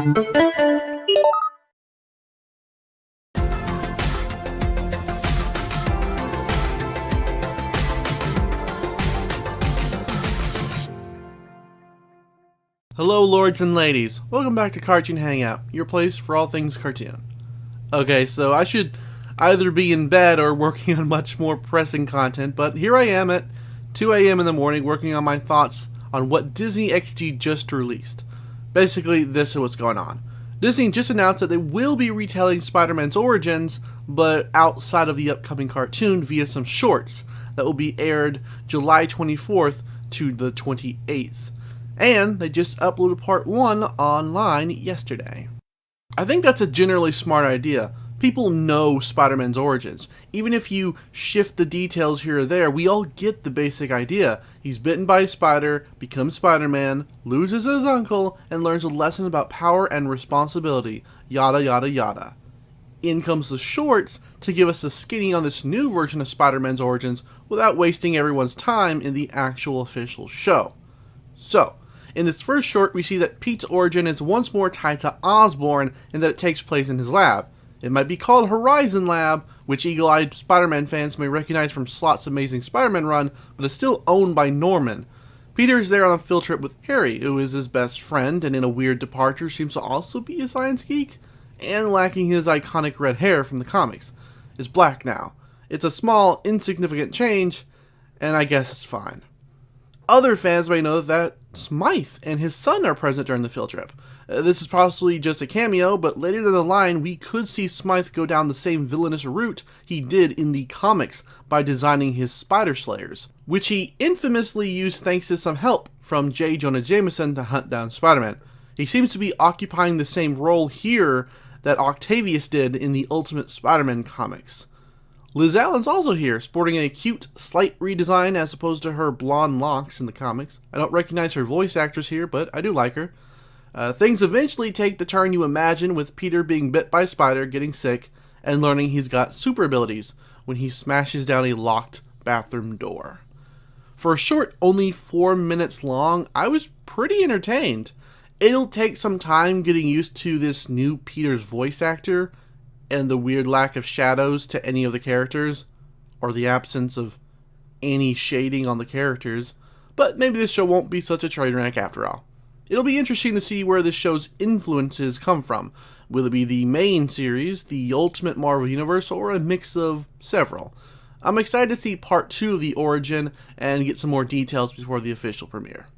Hello lords and ladies, welcome back to Cartoon Hangout, your place for all things cartoon. Okay, so I should either be in bed or working on much more pressing content, but here I am at 2 a.m. in the morning working on my thoughts on what Disney XD just released. Basically, this is what's going on. Disney just announced that they will be retelling Spider-Man's origins, but outside of the upcoming cartoon via some shorts that will be aired July 24th to the 28th. And they just uploaded part 1 online yesterday. I think that's a generally smart idea. People know Spider-Man's origins. Even if you shift the details here or there, we all get the basic idea. He's bitten by a spider, becomes Spider-Man, loses his uncle, and learns a lesson about power and responsibility. Yada yada yada. In comes the shorts to give us the skinny on this new version of Spider-Man's origins without wasting everyone's time in the actual official show. So, in this first short, we see that Pete's origin is once more tied to Osborn and that it takes place in his lab. It might be called Horizon Lab, which eagle-eyed Spider-Man fans may recognize from Slott's Amazing Spider-Man run, but is still owned by Norman. Peter is there on a field trip with Harry, who is his best friend and in a weird departure seems to also be a science geek, and lacking his iconic red hair from the comics. Is black now. It's a small, insignificant change, and I guess it's fine. Other fans may know that Smythe and his son are present during the field trip. This is possibly just a cameo, but later down the line we could see Smythe go down the same villainous route he did in the comics by designing his Spider Slayers, which he infamously used thanks to some help from J. Jonah Jameson to hunt down Spider-Man. He seems to be occupying the same role here that Octavius did in the Ultimate Spider-Man comics. Liz Allen's also here, sporting a cute, slight redesign as opposed to her blonde locks in the comics. I don't recognize her voice actress here, but I do like her. Things eventually take the turn you imagine, with Peter being bit by a spider, getting sick, and learning he's got super abilities when he smashes down a locked bathroom door. For a short only 4 minutes long, I was pretty entertained. It'll take some time getting used to this new Peter's voice actor, and the weird lack of shadows to any of the characters, or the absence of any shading on the characters, but maybe this show won't be such a train wreck after all. It'll be interesting to see where this show's influences come from. Will it be the main series, the Ultimate Marvel Universe, or a mix of several? I'm excited to see part 2 of the origin and get some more details before the official premiere.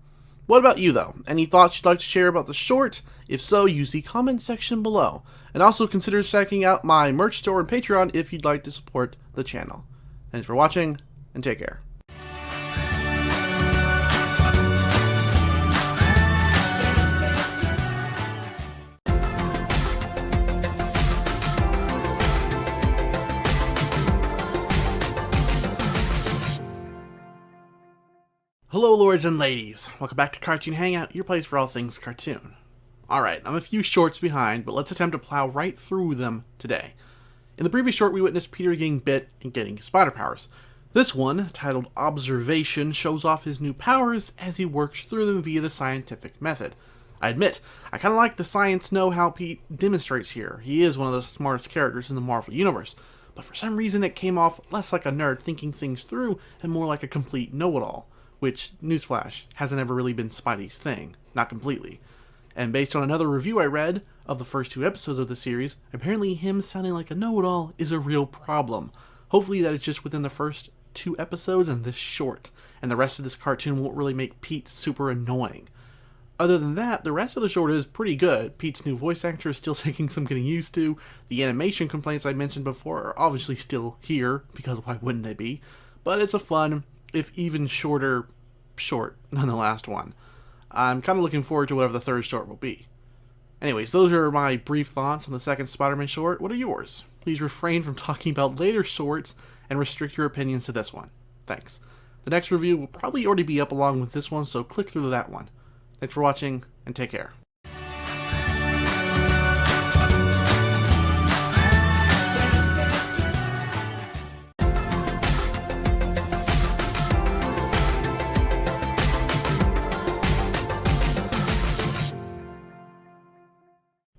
What about you though? Any thoughts you'd like to share about the short? If so, use the comment section below. And also consider checking out my merch store and Patreon if you'd like to support the channel. Thanks for watching, and take care. Hello lords and ladies, welcome back to Cartoon Hangout, your place for all things cartoon. Alright, I'm a few shorts behind, but let's attempt to plow right through them today. In the previous short we witnessed Peter getting bit and getting spider powers. This one, titled Observation, shows off his new powers as he works through them via the scientific method. I admit, I kinda like the science know-how Pete demonstrates here. He is one of the smartest characters in the Marvel Universe, but for some reason it came off less like a nerd thinking things through and more like a complete know-it-all. Which, newsflash, hasn't ever really been Spidey's thing. Not completely. And based on another review I read of the first 2 episodes of the series, apparently him sounding like a know-it-all is a real problem. Hopefully that is just within the first 2 episodes and this short, and the rest of this cartoon won't really make Pete super annoying. Other than that, the rest of the short is pretty good. Pete's new voice actor is still taking some getting used to. The animation complaints I mentioned before are obviously still here, because why wouldn't they be? But it's a fun, if even shorter, short than the last one. I'm kind of looking forward to whatever the third short will be. Anyways, those are my brief thoughts on the second Spider-Man short. What are yours? Please refrain from talking about later shorts and restrict your opinions to this one. Thanks. The next review will probably already be up along with this one, so click through to that one. Thanks for watching, and take care.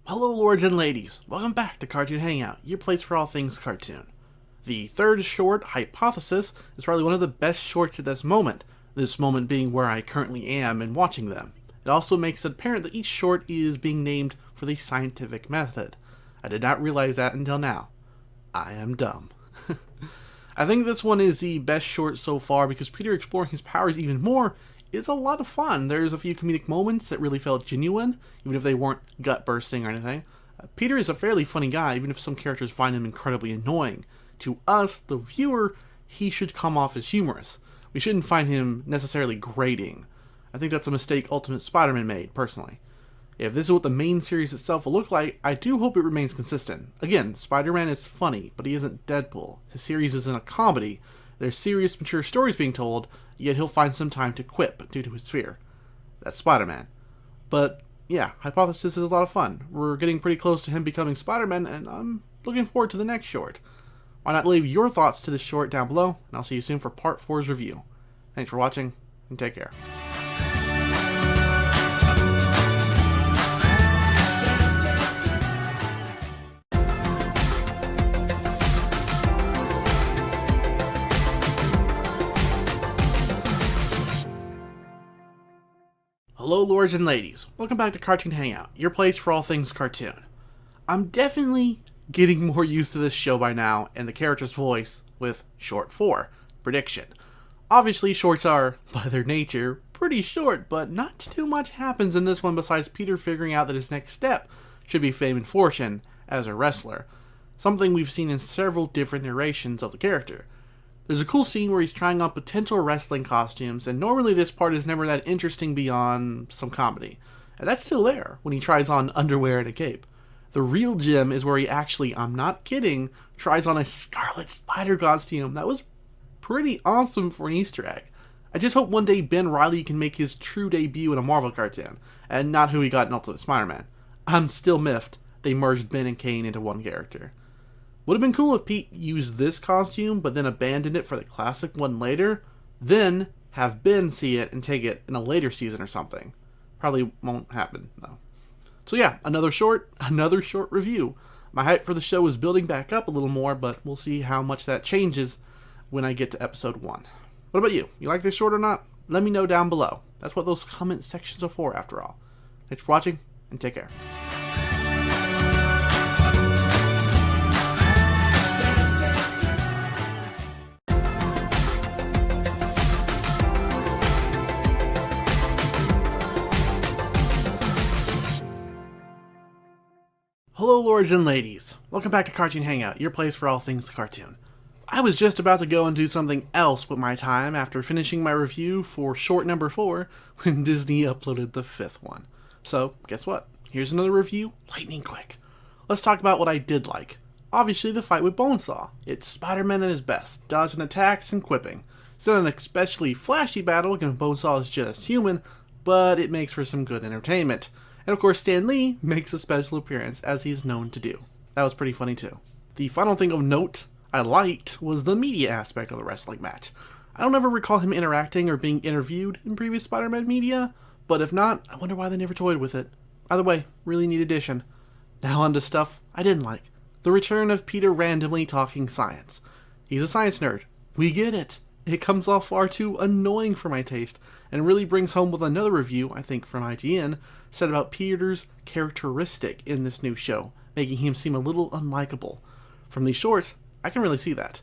Hello lords and ladies, welcome back to Cartoon Hangout, your place for all things cartoon. The third short, Hypothesis, is probably one of the best shorts at this moment being where I currently am and watching them. It also makes it apparent that each short is being named for the scientific method. I did not realize that until now. I am dumb. I think this one is the best short so far because Peter exploring his powers even more is a lot of fun. There's a few comedic moments that really felt genuine, even if they weren't gut-bursting or anything. Peter is a fairly funny guy, even if some characters find him incredibly annoying. To us, the viewer, he should come off as humorous. We shouldn't find him necessarily grating. I think that's a mistake Ultimate Spider-Man made, personally. If this is what the main series itself will look like, I do hope it remains consistent. Again, Spider-Man is funny, but he isn't Deadpool. His series isn't a comedy. There's serious, mature stories being told, yet he'll find some time to quip due to his fear. That's Spider-Man. But, yeah, Hypothesis is a lot of fun. We're getting pretty close to him becoming Spider-Man, and I'm looking forward to the next short. Why not leave your thoughts to this short down below, and I'll see you soon for Part 4's review. Thanks for watching, and take care. Hello lords and ladies, welcome back to Cartoon Hangout, your place for all things cartoon. I'm definitely getting more used to this show by now and the character's voice with Short 4, Prediction. Obviously shorts are, by their nature, pretty short, but not too much happens in this one besides Peter figuring out that his next step should be fame and fortune as a wrestler. Something we've seen in several different iterations of the character. There's a cool scene where he's trying on potential wrestling costumes, and normally this part is never that interesting beyond some comedy. And that's still there, when he tries on underwear and a cape. The real gem is where he actually, I'm not kidding, tries on a Scarlet Spider costume. That was pretty awesome for an Easter egg. I just hope one day Ben Reilly can make his true debut in a Marvel cartoon, and not who he got in Ultimate Spider-Man. I'm still miffed they merged Ben and Kane into one character. Would have been cool if Pete used this costume, but then abandoned it for the classic one later, then have Ben see it and take it in a later season or something. Probably won't happen, though. So yeah, another short review. My hype for the show is building back up a little more, but we'll see how much that changes when I get to episode 1. What about you? You like this short or not? Let me know down below. That's what those comment sections are for, after all. Thanks for watching, and take care. Hello lords and ladies, welcome back to Cartoon Hangout, your place for all things cartoon. I was just about to go and do something else with my time after finishing my review for short number 4 when Disney uploaded the 5th one. So, guess what? Here's another review, lightning quick. Let's talk about what I did like. Obviously the fight with Bonesaw. It's Spider-Man at his best, dodging attacks and quipping. It's not an especially flashy battle because Bonesaw is just human, but it makes for some good entertainment. And of course Stan Lee makes a special appearance, as he's known to do. That was pretty funny too. The final thing of note I liked was the media aspect of the wrestling match. I don't ever recall him interacting or being interviewed in previous Spider-Man media, but if not, I wonder why they never toyed with it. Either way, really neat addition. Now on to stuff I didn't like. The return of Peter randomly talking science. He's a science nerd. We get it. It comes off far too annoying for my taste, and really brings home with another review, I think from IGN, said about Peter's characteristic in this new show, making him seem a little unlikable. From these shorts, I can really see that.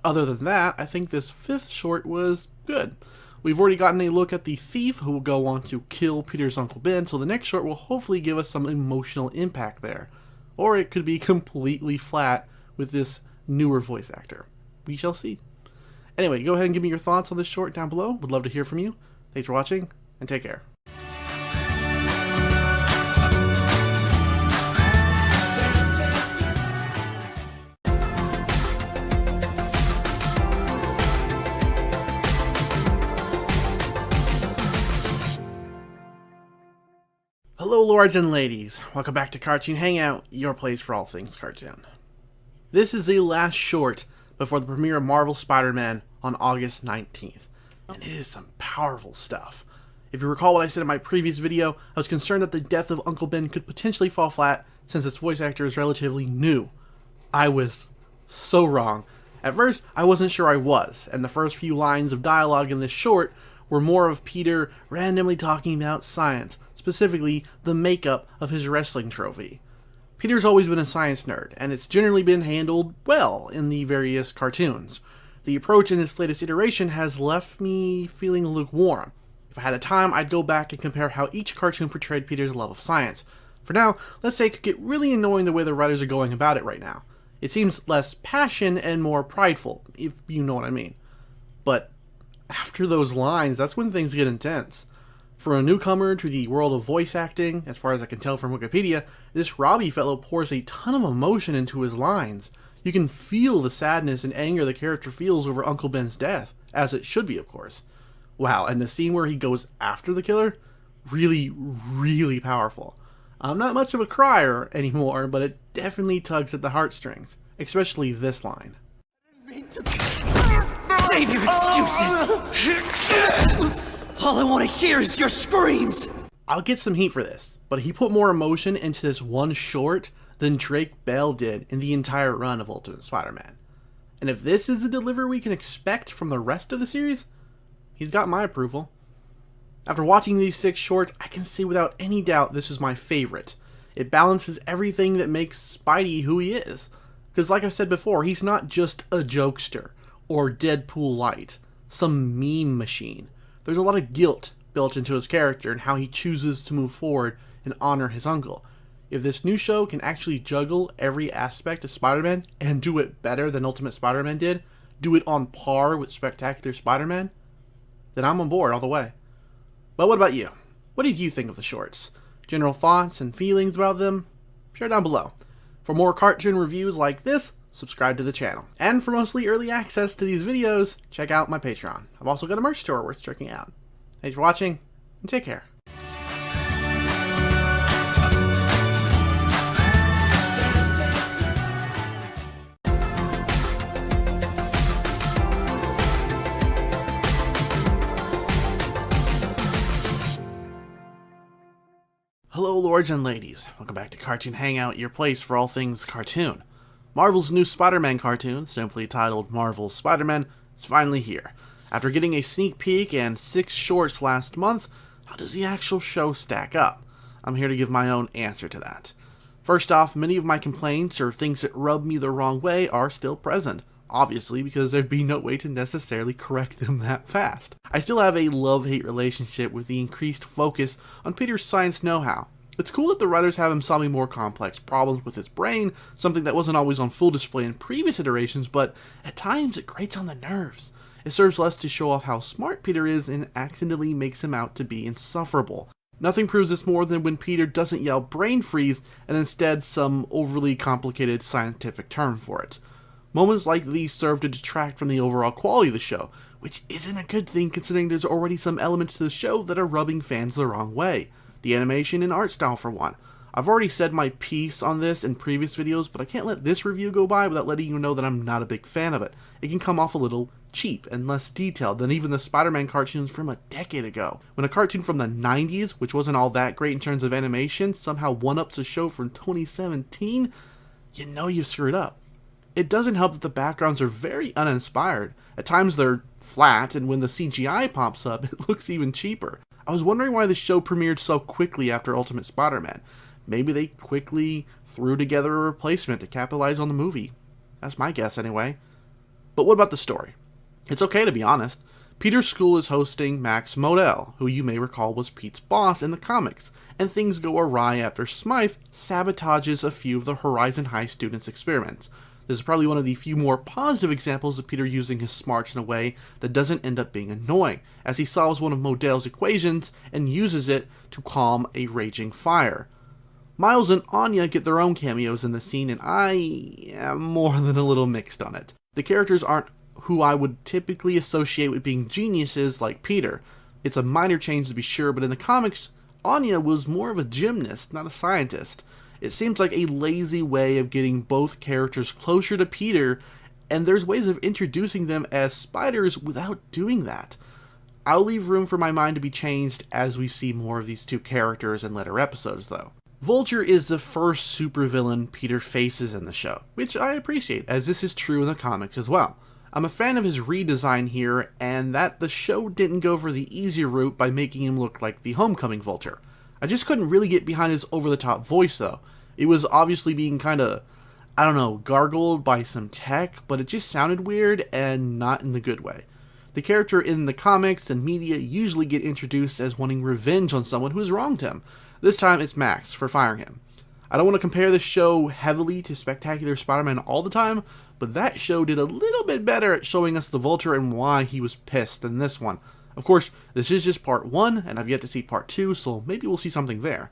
Other than that, I think this 5th short was good. We've already gotten a look at the thief who will go on to kill Peter's Uncle Ben, so the next short will hopefully give us some emotional impact there. Or it could be completely flat with this newer voice actor. We shall see. Anyway, go ahead and give me your thoughts on this short down below. Would love to hear from you. Thanks for watching, and take care. Hello lords and ladies, welcome back to Cartoon Hangout, your place for all things cartoon. This is the last short before the premiere of Marvel Spider-Man on August 19th, and it is some powerful stuff. If you recall what I said in my previous video, I was concerned that the death of Uncle Ben could potentially fall flat since its voice actor is relatively new. I was so wrong. At first, I wasn't sure I was, and the first few lines of dialogue in this short were more of Peter randomly talking about science, specifically the makeup of his wrestling trophy. Peter's always been a science nerd, and it's generally been handled well in the various cartoons. The approach in this latest iteration has left me feeling lukewarm. If I had the time, I'd go back and compare how each cartoon portrayed Peter's love of science. For now, let's say it could get really annoying the way the writers are going about it right now. It seems less passion and more prideful, if you know what I mean. But after those lines, that's when things get intense. For a newcomer to the world of voice acting, as far as I can tell from Wikipedia, this Robbie fellow pours a ton of emotion into his lines. You can feel the sadness and anger the character feels over Uncle Ben's death, as it should be, of course. Wow, and the scene where he goes after the killer? Really, really powerful. I'm not much of a crier anymore, but it definitely tugs at the heartstrings, especially this line. Save your excuses! All I want to hear is your screams! I'll get some heat for this, but he put more emotion into this one short than Drake Bell did in the entire run of Ultimate Spider-Man. And if this is the delivery we can expect from the rest of the series, he's got my approval. After watching these 6 shorts, I can say without any doubt this is my favorite. It balances everything that makes Spidey who he is. Because like I said before, he's not just a jokester, or Deadpool light, some meme machine. There's a lot of guilt built into his character and how he chooses to move forward and honor his uncle. If this new show can actually juggle every aspect of Spider-Man and do it better than Ultimate Spider-Man did, do it on par with Spectacular Spider-Man, then I'm on board all the way. But what about you? What did you think of the shorts? General thoughts and feelings about them? Share down below. For more cartoon reviews like this, subscribe to the channel. And for mostly early access to these videos, check out my Patreon. I've also got a merch store worth checking out. Thanks for watching, and take care. Hello lords and ladies, welcome back to Cartoon Hangout, your place for all things cartoon. Marvel's new Spider-Man cartoon, simply titled Marvel's Spider-Man, is finally here. After getting a sneak peek and 6 shorts last month, how does the actual show stack up? I'm here to give my own answer to that. First off, many of my complaints or things that rub me the wrong way are still present. Obviously, because there'd be no way to necessarily correct them that fast. I still have a love-hate relationship with the increased focus on Peter's science know-how. It's cool that the writers have him solving more complex problems with his brain, something that wasn't always on full display in previous iterations, but at times it grates on the nerves. It serves less to show off how smart Peter is and accidentally makes him out to be insufferable. Nothing proves this more than when Peter doesn't yell brain freeze and instead some overly complicated scientific term for it. Moments like these serve to detract from the overall quality of the show, which isn't a good thing considering there's already some elements to the show that are rubbing fans the wrong way. The animation and art style for one. I've already said my piece on this in previous videos, but I can't let this review go by without letting you know that I'm not a big fan of it. It can come off a little cheap and less detailed than even the Spider-Man cartoons from a decade ago. When a cartoon from the 90s, which wasn't all that great in terms of animation, somehow one-ups a show from 2017, you know you've screwed up. It doesn't help that the backgrounds are very uninspired. At times they're flat, and when the CGI pops up, it looks even cheaper. I was wondering why the show premiered so quickly after Ultimate Spider-Man. Maybe they quickly threw together a replacement to capitalize on the movie. That's my guess anyway. But what about the story? It's okay to be honest. Peter's school is hosting Max Modell, who you may recall was Pete's boss in the comics, and things go awry after Smythe sabotages a few of the Horizon High students' experiments. This is probably one of the few more positive examples of Peter using his smarts in a way that doesn't end up being annoying, as he solves one of Modell's equations and uses it to calm a raging fire. Miles and Anya get their own cameos in the scene, and I am more than a little mixed on it. The characters aren't who I would typically associate with being geniuses like Peter. It's a minor change to be sure, but in the comics, Anya was more of a gymnast, not a scientist. It seems like a lazy way of getting both characters closer to Peter, and there's ways of introducing them as spiders without doing that. I'll leave room for my mind to be changed as we see more of these two characters in later episodes though. Vulture is the first supervillain Peter faces in the show, which I appreciate as this is true in the comics as well. I'm a fan of his redesign here, and that the show didn't go for the easier route by making him look like the Homecoming Vulture. I just couldn't really get behind his over-the-top voice though. It was obviously being kinda, I don't know, gargled by some tech, but it just sounded weird and not in the good way. The character in the comics and media usually get introduced as wanting revenge on someone who has wronged him. This time it's Max for firing him. I don't want to compare this show heavily to Spectacular Spider-Man all the time, but that show did a little bit better at showing us the Vulture and why he was pissed than this one. Of course, this is just part 1, and I've yet to see part 2, so maybe we'll see something there.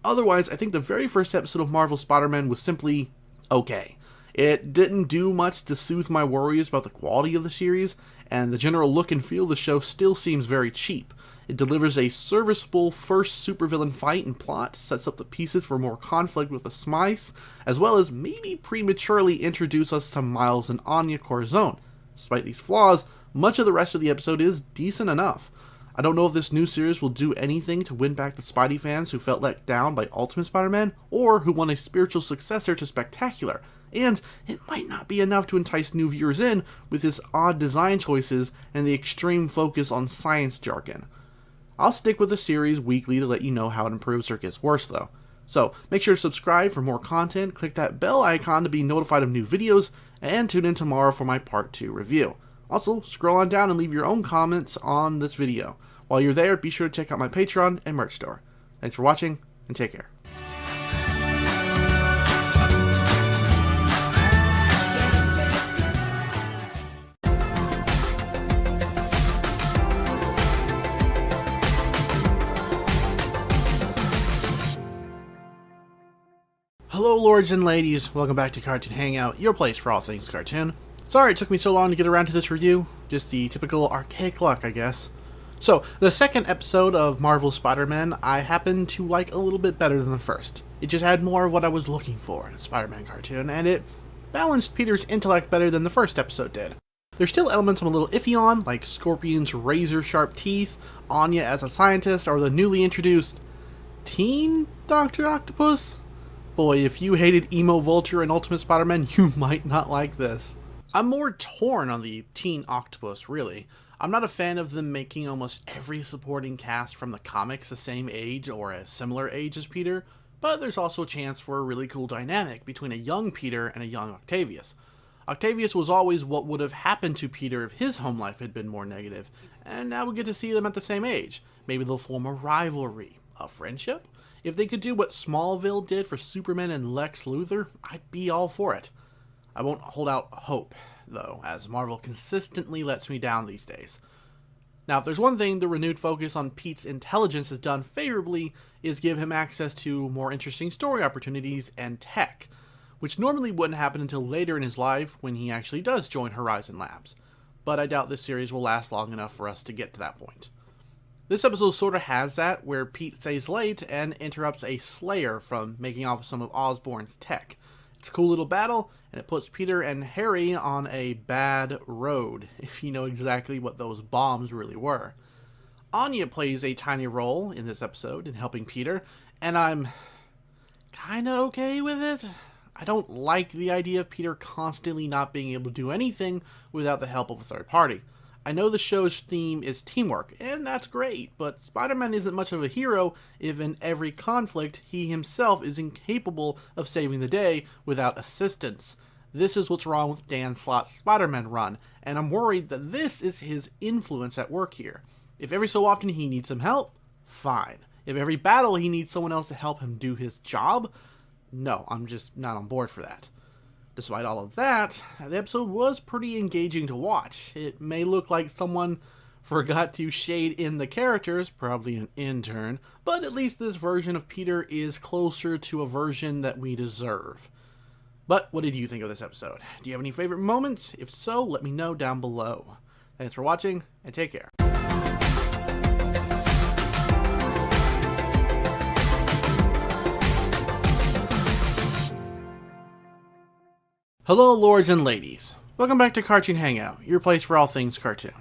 Otherwise, I think the very first episode of Marvel Spider-Man was simply okay. It didn't do much to soothe my worries about the quality of the series, and the general look and feel of the show still seems very cheap. It delivers a serviceable first supervillain fight and plot, sets up the pieces for more conflict with the Smythes, as well as maybe prematurely introduce us to Miles and Anya Corazon. Despite these flaws, much of the rest of the episode is decent enough. I don't know if this new series will do anything to win back the Spidey fans who felt let down by Ultimate Spider-Man, or who want a spiritual successor to Spectacular, and it might not be enough to entice new viewers in with its odd design choices and the extreme focus on science jargon. I'll stick with the series weekly to let you know how it improves or gets worse though. So make sure to subscribe for more content, click that bell icon to be notified of new videos, and tune in tomorrow for my part 2 review. Also, scroll on down and leave your own comments on this video. While you're there, be sure to check out my Patreon and merch store. Thanks for watching, and take care. Hello lords and ladies, welcome back to Cartoon Hangout, your place for all things cartoon. Sorry it took me so long to get around to this review, just the typical archaic luck I guess. So, the second episode of Marvel Spider-Man I happened to like a little bit better than the first. It just had more of what I was looking for in a Spider-Man cartoon, and it balanced Peter's intellect better than the first episode did. There's still elements I'm a little iffy on, like Scorpion's razor-sharp teeth, Anya as a scientist, or the newly introduced Teen Dr. Octopus? Boy, if you hated Emo Vulture and Ultimate Spider-Man, you might not like this. I'm more torn on the Teen Octopus, really. I'm not a fan of them making almost every supporting cast from the comics the same age or a similar age as Peter, but there's also a chance for a really cool dynamic between a young Peter and a young Octavius. Octavius was always what would have happened to Peter if his home life had been more negative, and now we get to see them at the same age. Maybe they'll form a rivalry, a friendship? If they could do what Smallville did for Superman and Lex Luthor, I'd be all for it. I won't hold out hope, though, as Marvel consistently lets me down these days. Now, if there's one thing the renewed focus on Pete's intelligence has done favorably, is give him access to more interesting story opportunities and tech, which normally wouldn't happen until later in his life when he actually does join Horizon Labs. But I doubt this series will last long enough for us to get to that point. This episode sort of has that, where Pete stays late and interrupts a Slayer from making off with some of Osborn's tech. It's a cool little battle, and it puts Peter and Harry on a bad road, if you know exactly what those bombs really were. Anya plays a tiny role in this episode in helping Peter, and I'm kinda okay with it. I don't like the idea of Peter constantly not being able to do anything without the help of a third party. I know the show's theme is teamwork, and that's great, but Spider-Man isn't much of a hero if in every conflict he himself is incapable of saving the day without assistance. This is what's wrong with Dan Slott's Spider-Man run, and I'm worried that this is his influence at work here. If every so often he needs some help, fine. If every battle he needs someone else to help him do his job, no, I'm just not on board for that. Despite all of that, the episode was pretty engaging to watch. It may look like someone forgot to shade in the characters, probably an intern, but at least this version of Peter is closer to a version that we deserve. But what did you think of this episode? Do you have any favorite moments? If so, let me know down below. Thanks for watching, and take care. Hello lords and ladies, welcome back to Cartoon Hangout, your place for all things cartoon.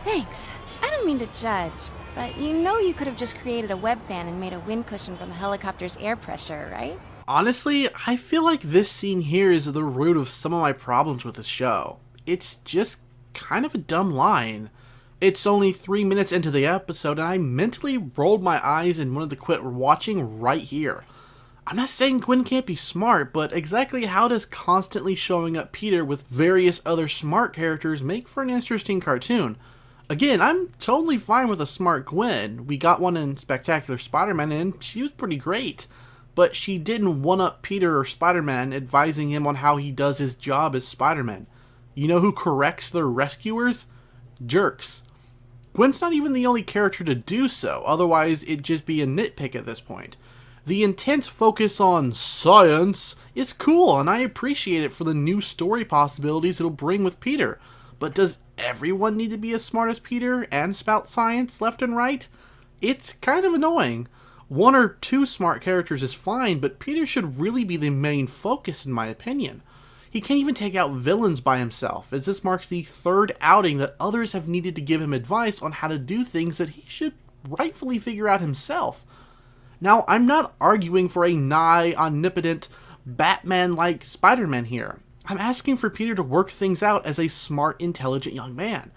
Thanks. I don't don't mean to judge, but you know you could have just created a web fan and made a wind cushion from the helicopter's air pressure, right? Honestly, I feel like this scene here is the root of some of my problems with the show. It's just kind of a dumb line. It's only 3 minutes into the episode and I mentally rolled my eyes and wanted to quit watching right here. I'm not saying Gwen can't be smart, but exactly how does constantly showing up Peter with various other smart characters make for an interesting cartoon? Again, I'm totally fine with a smart Gwen. We got one in Spectacular Spider-Man and she was pretty great. But she didn't one-up Peter or Spider-Man, advising him on how he does his job as Spider-Man. You know who corrects their rescuers? Jerks. Gwen's not even the only character to do so, otherwise it'd just be a nitpick at this point. The intense focus on science is cool, and I appreciate it for the new story possibilities it'll bring with Peter. But does everyone need to be as smart as Peter and spout science left and right? It's kind of annoying. 1 or 2 smart characters is fine, but Peter should really be the main focus in my opinion. He can't even take out villains by himself, as this marks the 3rd outing that others have needed to give him advice on how to do things that he should rightfully figure out himself. Now, I'm not arguing for a nigh omnipotent Batman-like Spider-Man here. I'm asking for Peter to work things out as a smart, intelligent young man.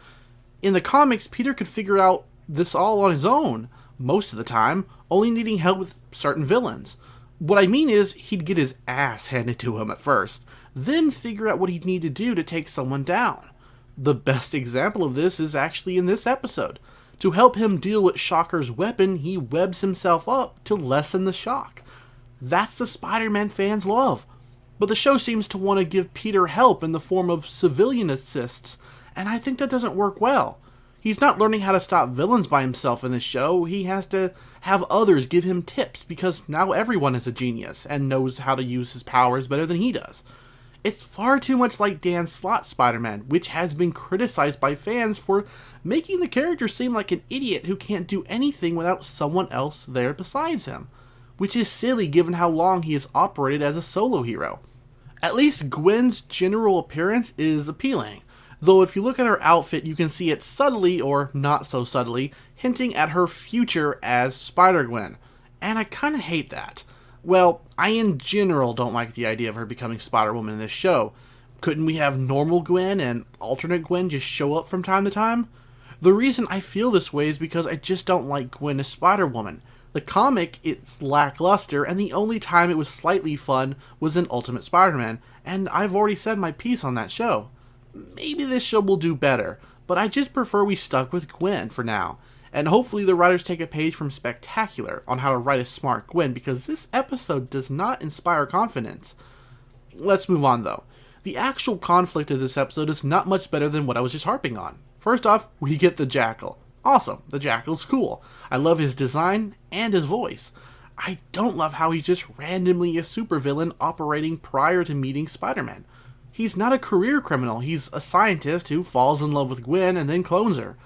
In the comics, Peter could figure out this all on his own, most of the time, only needing help with certain villains. What I mean is, he'd get his ass handed to him at first, then figure out what he'd need to do to take someone down. The best example of this is actually in this episode. To help him deal with Shocker's weapon, he webs himself up to lessen the shock. That's the Spider-Man fans love. But the show seems to want to give Peter help in the form of civilian assists, and I think that doesn't work well. He's not learning how to stop villains by himself in this show. He has to have others give him tips because now everyone is a genius and knows how to use his powers better than he does. It's far too much like Dan Slott's Spider-Man, which has been criticized by fans for making the character seem like an idiot who can't do anything without someone else there besides him, which is silly given how long he has operated as a solo hero. At least Gwen's general appearance is appealing. Though if you look at her outfit, you can see it subtly, or not so subtly, hinting at her future as Spider-Gwen. And I kinda hate that. Well, I in general don't like the idea of her becoming Spider-Woman in this show. Couldn't we have normal Gwen and alternate Gwen just show up from time to time? The reason I feel this way is because I just don't like Gwen as Spider-Woman. The comic, it's lackluster, and the only time it was slightly fun was in Ultimate Spider-Man, and I've already said my piece on that show. Maybe this show will do better, but I just prefer we stuck with Gwen for now. And hopefully the writers take a page from Spectacular on how to write a smart Gwen, because this episode does not inspire confidence. Let's move on though. The actual conflict of this episode is not much better than what I was just harping on. First off, we get the Jackal. Awesome, the Jackal's cool. I love his design and his voice. I don't love how he's just randomly a supervillain operating prior to meeting Spider-Man. He's not a career criminal, he's a scientist who falls in love with Gwen and then clones her.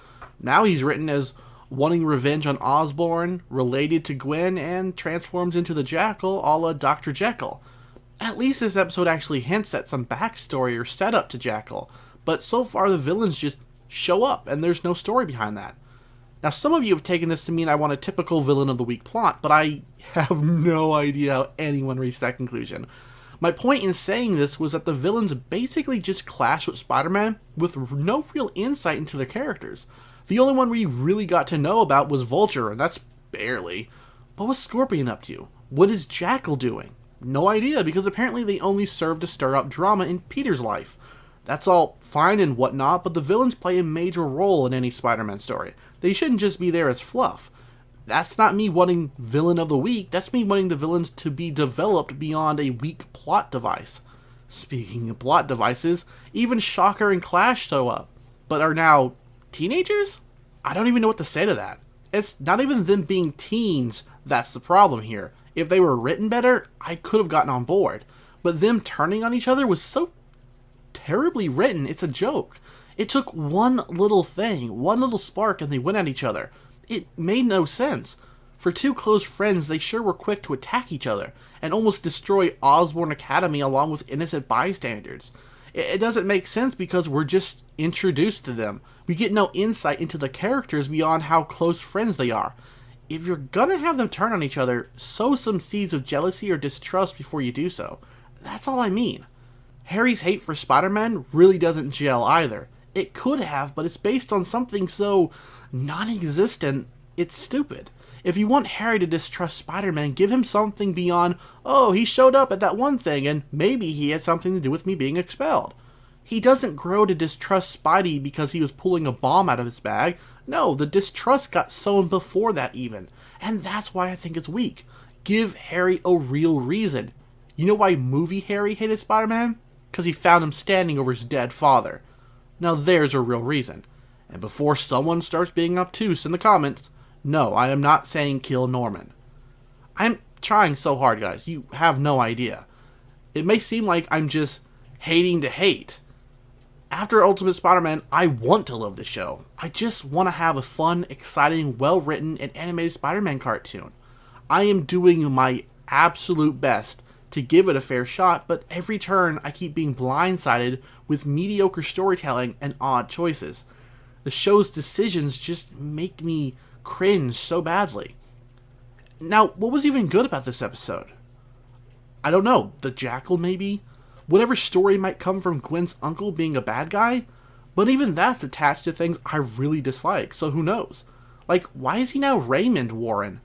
Now he's written as wanting revenge on Osborn, related to Gwen, and transforms into the Jackal a la Dr. Jekyll. At least this episode actually hints at some backstory or setup to Jackal, but so far the villains just show up and there's no story behind that. Now some of you have taken this to mean I want a typical villain of the week plot, but I have no idea how anyone reached that conclusion. My point in saying this was that the villains basically just clash with Spider-Man with no real insight into their characters. The only one we really got to know about was Vulture, and that's barely. What was Scorpion up to? What is Jackal doing? No idea, because apparently they only serve to stir up drama in Peter's life. That's all fine and whatnot, but the villains play a major role in any Spider-Man story. They shouldn't just be there as fluff. That's not me wanting villain of the week, that's me wanting the villains to be developed beyond a weak plot device. Speaking of plot devices, even Shocker and Clash show up, but are now teenagers? I don't even know what to say to that. It's not even them being teens that's the problem here. If they were written better, I could have gotten on board. But them turning on each other was so terribly written, it's a joke. It took one little thing, one little spark, and they went at each other. It made no sense. For two close friends, they sure were quick to attack each other, and almost destroy Osborn Academy along with innocent bystanders. It doesn't make sense because we're just introduced to them. We get no insight into the characters beyond how close friends they are. If you're gonna have them turn on each other, sow some seeds of jealousy or distrust before you do so. That's all I mean. Harry's hate for Spider-Man really doesn't gel either. It could have, but it's based on something so non-existent, it's stupid. If you want Harry to distrust Spider-Man, give him something beyond, oh, he showed up at that one thing, and maybe he had something to do with me being expelled. He doesn't grow to distrust Spidey because he was pulling a bomb out of his bag. No, the distrust got sown before that even. And that's why I think it's weak. Give Harry a real reason. You know why movie Harry hated Spider-Man? Because he found him standing over his dead father. Now there's a real reason. And before someone starts being obtuse in the comments, no, I am not saying kill Norman. I'm trying so hard, guys. You have no idea. It may seem like I'm just hating to hate. After Ultimate Spider-Man, I want to love the show. I just want to have a fun, exciting, well-written, and animated Spider-Man cartoon. I am doing my absolute best to give it a fair shot, but every turn I keep being blindsided with mediocre storytelling and odd choices. The show's decisions just make me cringe so badly. Now, what was even good about this episode? I don't know. The Jackal, maybe? Whatever story might come from Gwen's uncle being a bad guy? But even that's attached to things I really dislike, so who knows? Like, why is he now Raymond Warren?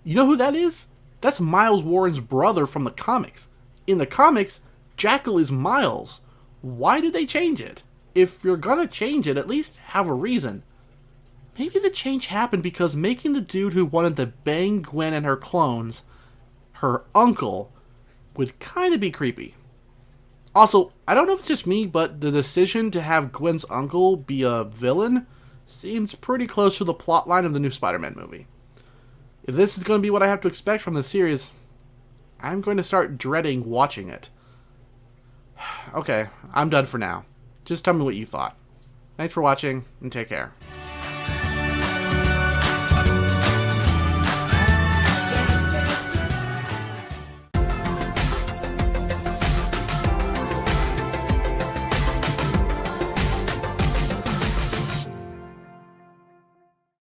You know who that is? That's Miles Warren's brother from the comics. In the comics, Jackal is Miles. Why did they change it? If you're gonna change it, at least have a reason. Maybe the change happened because making the dude who wanted to bang Gwen and her clones her uncle would kind of be creepy. Also, I don't know if it's just me, but the decision to have Gwen's uncle be a villain seems pretty close to the plotline of the new Spider-Man movie. If this is going to be what I have to expect from the series, I'm going to start dreading watching it. Okay, I'm done for now. Just tell me what you thought. Thanks for watching, and take care.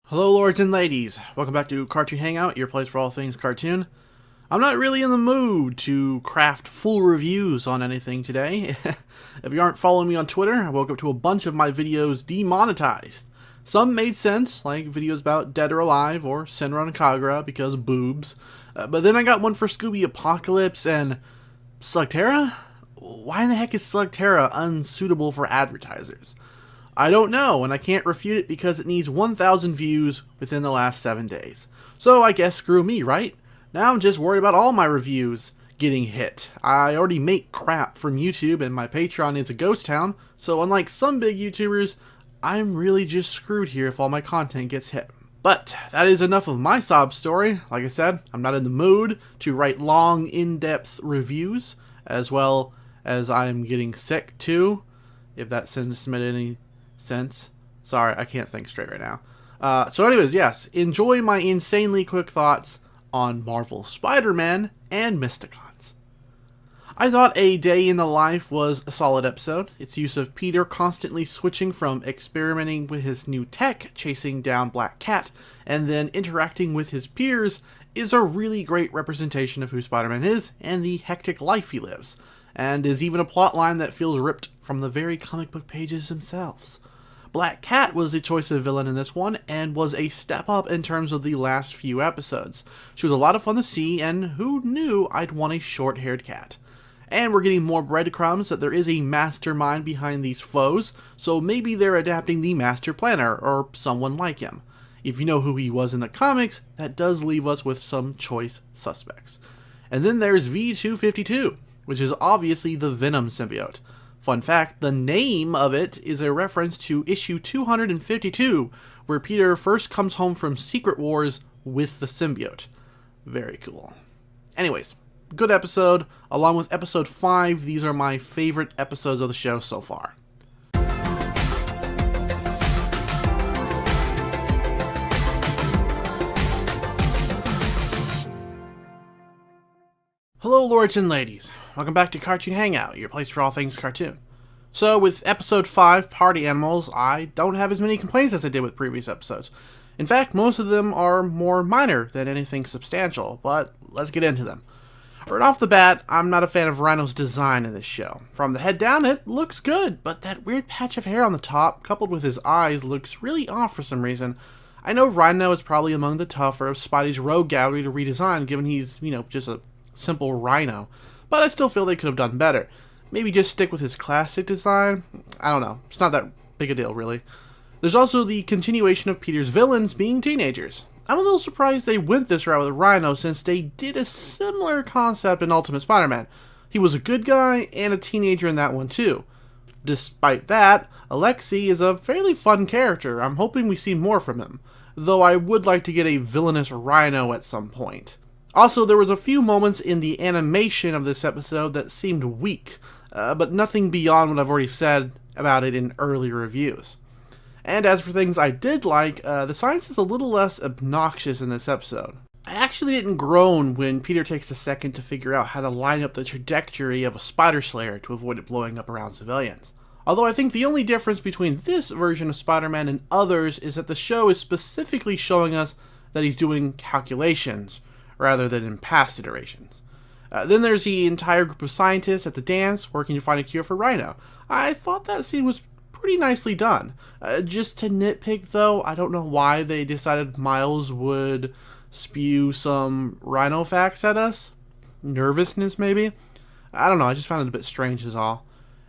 Hello lords and ladies, welcome back to Cartoon Hangout, your place for all things cartoon. I'm not really in the mood to craft full reviews on anything today. If you aren't following me on Twitter, I woke up to a bunch of my videos demonetized. Some made sense, like videos about Dead or Alive or Senran Kagura because boobs. But then I got one for Scooby Apocalypse and Slugterra? Why in the heck is Slugterra unsuitable for advertisers? I don't know, and I can't refute it because it needs 1,000 views within the last 7 days. So I guess screw me, right? Now I'm just worried about all my reviews getting hit. I already make crap from YouTube and my Patreon is a ghost town, so unlike some big YouTubers, I'm really just screwed here if all my content gets hit. But that is enough of my sob story. Like I said, I'm not in the mood to write long, in-depth reviews, as well as I'm getting sick too, if that sentence made any sense. Sorry, I can't think straight right now. So anyways, yes, enjoy my insanely quick thoughts on Marvel Spider-Man and Mysticons. I thought A Day in the Life was a solid episode. Its use of Peter constantly switching from experimenting with his new tech, chasing down Black Cat, and then interacting with his peers is a really great representation of who Spider-Man is and the hectic life he lives, and is even a plotline that feels ripped from the very comic book pages themselves. Black Cat was the choice of villain in this one, and was a step up in terms of the last few episodes. She was a lot of fun to see, and who knew I'd want a short-haired cat. And we're getting more breadcrumbs that there is a mastermind behind these foes, so maybe they're adapting the Master Planner, or someone like him. If you know who he was in the comics, that does leave us with some choice suspects. And then there's V252, which is obviously the Venom symbiote. Fun fact, the name of it is a reference to issue 252, where Peter first comes home from Secret Wars with the symbiote. Very cool. Anyways, good episode. Along with episode 5, these are my favorite episodes of the show so far. Hello lords and ladies, welcome back to Cartoon Hangout, your place for all things cartoon. So with episode 5, Party Animals, I don't have as many complaints as I did with previous episodes. In fact, most of them are more minor than anything substantial, but let's get into them. Right off the bat, I'm not a fan of Rhino's design in this show. From the head down, it looks good, but that weird patch of hair on the top, coupled with his eyes, looks really off for some reason. I know Rhino is probably among the tougher of Spidey's rogue gallery to redesign, given he's, just a simple rhino, but I still feel they could have done better. Maybe just stick with his classic design? I don't know, it's not that big a deal, really. There's also the continuation of Peter's villains being teenagers. I'm a little surprised they went this route with Rhino, since they did a similar concept in Ultimate Spider-Man. He was a good guy and a teenager in that one too. Despite that, Alexei is a fairly fun character. I'm hoping we see more from him, though I would like to get a villainous Rhino at some point. Also, there was a few moments in the animation of this episode that seemed weak, but nothing beyond what I've already said about it in earlier reviews. And as for things I did like, the science is a little less obnoxious in this episode. I actually didn't groan when Peter takes a second to figure out how to line up the trajectory of a spider slayer to avoid it blowing up around civilians. Although I think the only difference between this version of Spider-Man and others is that the show is specifically showing us that he's doing calculations, rather than in past iterations. Then there's the entire group of scientists at the dance working to find a cure for Rhino. I thought that scene was pretty nicely done. Just to nitpick though, I don't know why they decided Miles would spew some Rhino facts at us. Nervousness maybe? I don't know, I just found it a bit strange is all.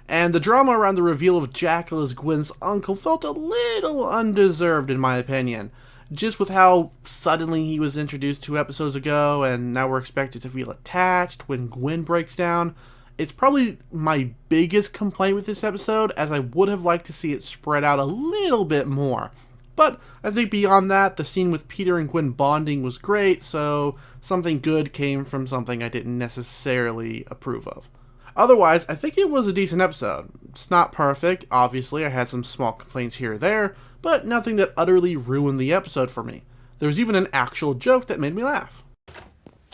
And the drama around the reveal of Jackal as Gwen's uncle felt a little undeserved in my opinion. Just with how suddenly he was introduced 2 episodes ago and now we're expected to feel attached when Gwen breaks down. It's probably my biggest complaint with this episode, as I would have liked to see it spread out a little bit more. But I think beyond that, the scene with Peter and Gwen bonding was great, so something good came from something I didn't necessarily approve of. Otherwise, I think it was a decent episode. It's not perfect, obviously, I had some small complaints here or there, but nothing that utterly ruined the episode for me. There was even an actual joke that made me laugh.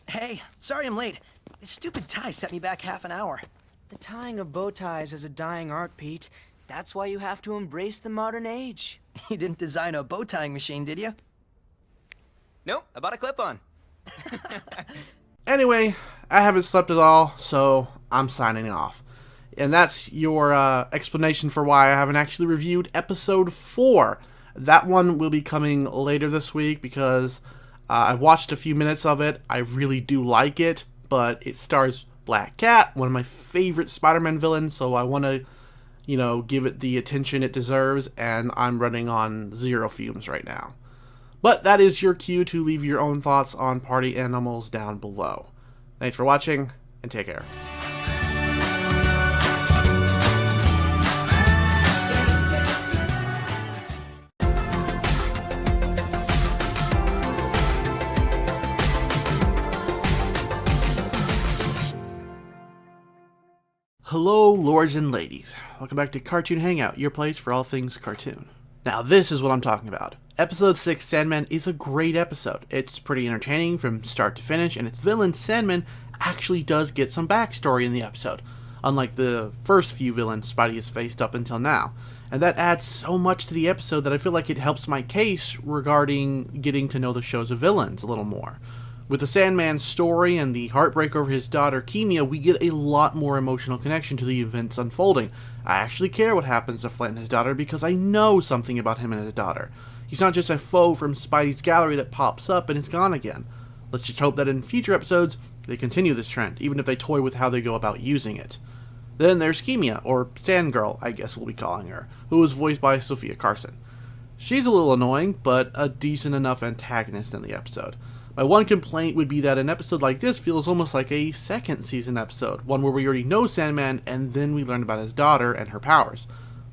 Hey, sorry I'm late. This stupid tie set me back half an hour. The tying of bow ties is a dying art, Pete. That's why you have to embrace the modern age. You didn't design a bow tying machine, did you? Nope, I bought a clip-on. Anyway, I haven't slept at all, so I'm signing off. And that's your explanation for why I haven't actually reviewed episode 4. That one will be coming later this week because I watched a few minutes of it. I really do like it, but it stars Black Cat, one of my favorite Spider-Man villains, so I want to, give it the attention it deserves, and I'm running on 0 fumes right now. But that is your cue to leave your own thoughts on Party Animals down below. Thanks for watching, and take care. Hello, lords and ladies. Welcome back to Cartoon Hangout, your place for all things cartoon. Now, this is what I'm talking about. Episode 6, Sandman, is a great episode. It's pretty entertaining from start to finish, and its villain, Sandman, actually does get some backstory in the episode, unlike the first few villains Spidey has faced up until now. And that adds so much to the episode that I feel like it helps my case regarding getting to know the show's villains a little more. With the Sandman story and the heartbreak over his daughter Kemia, we get a lot more emotional connection to the events unfolding. I actually care what happens to Flint and his daughter because I know something about him and his daughter. He's not just a foe from Spidey's gallery that pops up and is gone again. Let's just hope that in future episodes, they continue this trend, even if they toy with how they go about using it. Then there's Kemia, or Sandgirl, I guess we'll be calling her, who was voiced by Sophia Carson. She's a little annoying, but a decent enough antagonist in the episode. My one complaint would be that an episode like this feels almost like a second season episode, one where we already know Sandman and then we learn about his daughter and her powers.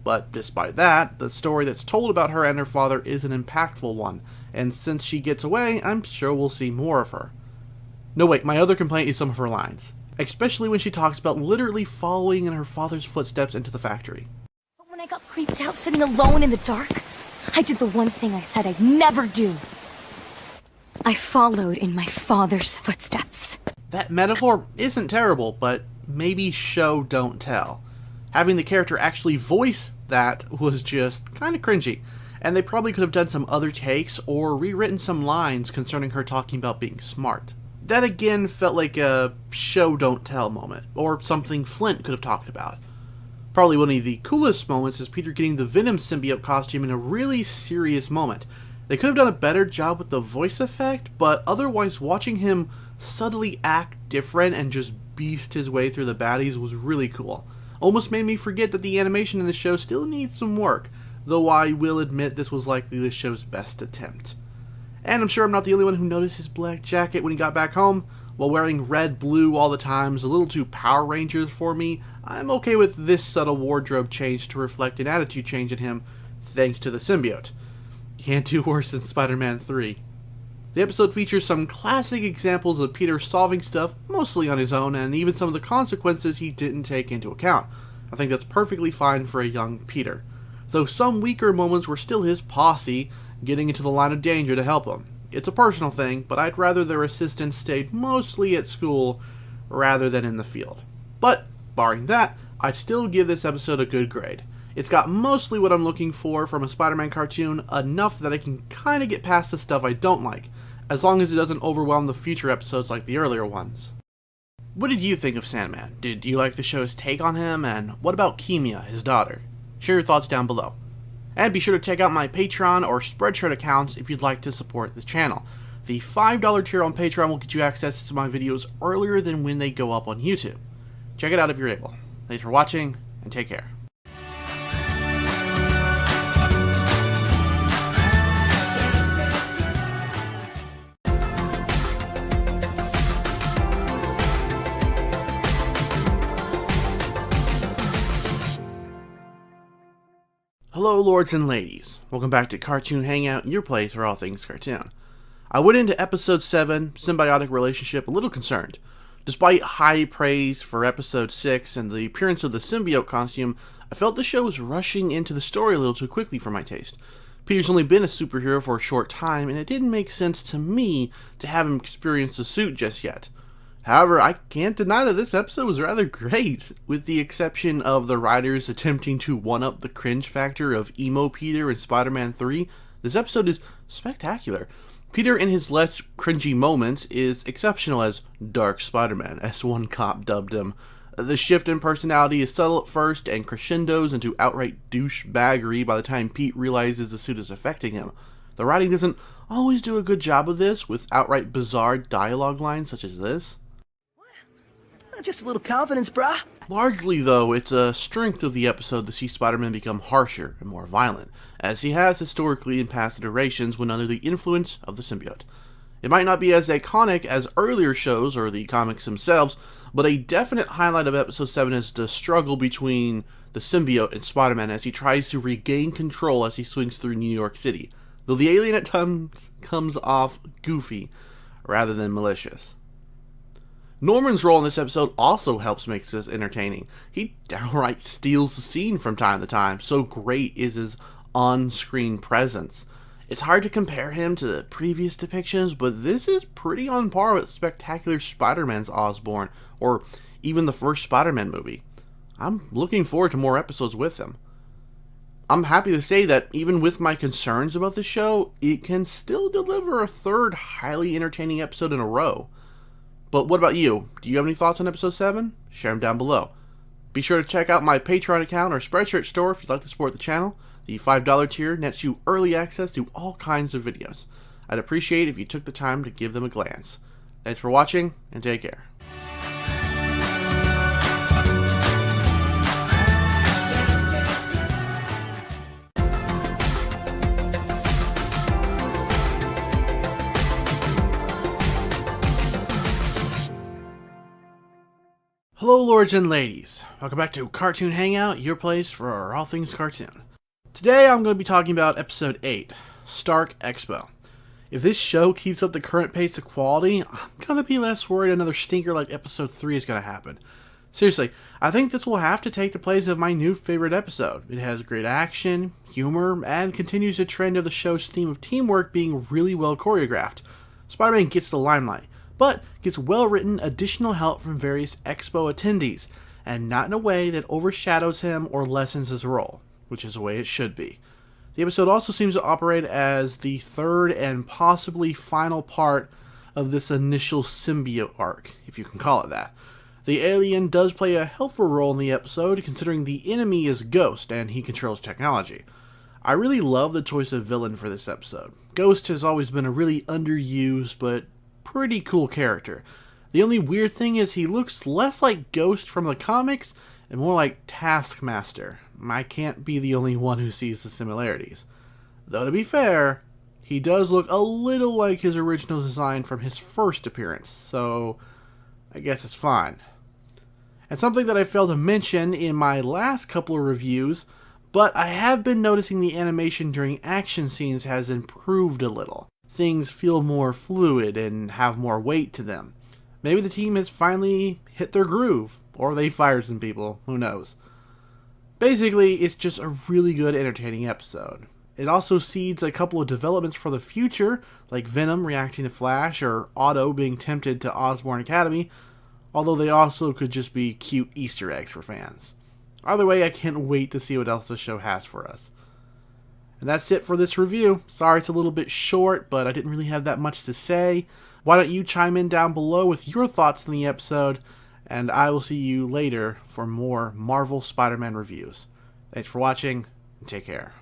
But despite that, the story that's told about her and her father is an impactful one, and since she gets away, I'm sure we'll see more of her. No wait, my other complaint is some of her lines, especially when she talks about literally following in her father's footsteps into the factory. But when I got creeped out sitting alone in the dark, I did the one thing I said I'd never do. I followed in my father's footsteps. That metaphor isn't terrible, but maybe show don't tell. Having the character actually voice that was just kind of cringy, and they probably could have done some other takes or rewritten some lines concerning her talking about being smart. That again felt like a show don't tell moment, or something Flint could have talked about. Probably one of the coolest moments is Peter getting the Venom symbiote costume in a really serious moment. They could have done a better job with the voice effect, but otherwise watching him subtly act different and just beast his way through the baddies was really cool. Almost made me forget that the animation in the show still needs some work, though I will admit this was likely the show's best attempt. And I'm sure I'm not the only one who noticed his black jacket when he got back home. While wearing red-blue all the time is a little too Power Rangers for me, I'm okay with this subtle wardrobe change to reflect an attitude change in him, thanks to the symbiote. Can't do worse than Spider-Man 3. The episode features some classic examples of Peter solving stuff mostly on his own, and even some of the consequences he didn't take into account. I think that's perfectly fine for a young Peter. Though some weaker moments were still his posse getting into the line of danger to help him. It's a personal thing, but I'd rather their assistants stayed mostly at school rather than in the field. But, barring that, I'd still give this episode a good grade. It's got mostly what I'm looking for from a Spider-Man cartoon, enough that I can kinda get past the stuff I don't like, as long as it doesn't overwhelm the future episodes like the earlier ones. What did you think of Sandman? Did you like the show's take on him? And what about Kimia, his daughter? Share your thoughts down below. And be sure to check out my Patreon or Spreadshirt accounts if you'd like to support the channel. The $5 tier on Patreon will get you access to my videos earlier than when they go up on YouTube. Check it out if you're able. Thanks for watching, and take care. Hello lords and ladies, welcome back to Cartoon Hangout, your place for all things cartoon. I went into episode 7, Symbiotic Relationship, a little concerned. Despite high praise for episode 6 and the appearance of the symbiote costume, I felt the show was rushing into the story a little too quickly for my taste. Peter's only been a superhero for a short time, and it didn't make sense to me to have him experience the suit just yet. However, I can't deny that this episode was rather great, with the exception of the writers attempting to one-up the cringe factor of Emo Peter in Spider-Man 3. This episode is spectacular. Peter, in his less cringy moments, is exceptional as Dark Spider-Man, as one cop dubbed him. The shift in personality is subtle at first and crescendos into outright douchebaggery by the time Pete realizes the suit is affecting him. The writing doesn't always do a good job of this, with outright bizarre dialogue lines such as this. Just a little confidence, brah. Largely, though, it's a strength of the episode to see Spider-Man become harsher and more violent, as he has historically in past iterations when under the influence of the symbiote. It might not be as iconic as earlier shows or the comics themselves, but a definite highlight of episode 7 is the struggle between the symbiote and Spider-Man as he tries to regain control as he swings through New York City, though the alien at times comes off goofy rather than malicious. Norman's role in this episode also helps make this entertaining. He downright steals the scene from time to time, so great is his on-screen presence. It's hard to compare him to the previous depictions, but this is pretty on par with Spectacular Spider-Man's Osborn, or even the first Spider-Man movie. I'm looking forward to more episodes with him. I'm happy to say that even with my concerns about the show, it can still deliver a third highly entertaining episode in a row. But what about you? Do you have any thoughts on episode 7? Share them down below. Be sure to check out my Patreon account or Spreadshirt store if you'd like to support the channel. The $5 tier nets you early access to all kinds of videos. I'd appreciate if you took the time to give them a glance. Thanks for watching, and take care. Hello lords and ladies, welcome back to Cartoon Hangout, your place for all things cartoon. Today I'm going to be talking about episode 8, Stark Expo. If this show keeps up the current pace of quality, I'm going to be less worried another stinker like episode 3 is going to happen. Seriously, I think this will have to take the place of my new favorite episode. It has great action, humor, and continues the trend of the show's theme of teamwork being really well choreographed. Spider-Man gets the limelight, but gets well-written additional help from various Expo attendees. and not in a way that overshadows him or lessens his role, which is the way it should be. The episode also seems to operate as the third and possibly final part of this initial symbiote arc, if you can call it that. The alien does play a helpful role in the episode, considering the enemy is Ghost and he controls technology. I really love the choice of villain for this episode. Ghost has always been a really underused but pretty cool character. The only weird thing is he looks less like Ghost from the comics and more like Taskmaster. I can't be the only one who sees the similarities. Though to be fair, he does look a little like his original design from his first appearance, so I guess it's fine. And something that I failed to mention in my last couple of reviews, but I have been noticing the animation during action scenes has improved a little. Things feel more fluid and have more weight to them. Maybe the team has finally hit their groove, or they fired some people, who knows. Basically, it's just a really good, entertaining episode. It also seeds a couple of developments for the future, like Venom reacting to Flash, or Otto being tempted to Osborn Academy, although they also could just be cute Easter eggs for fans. Either way, I can't wait to see what else the show has for us. And that's it for this review. Sorry it's a little bit short, but I didn't really have that much to say. Why don't you chime in down below with your thoughts on the episode, and I will see you later for more Marvel Spider-Man reviews. Thanks for watching, and take care.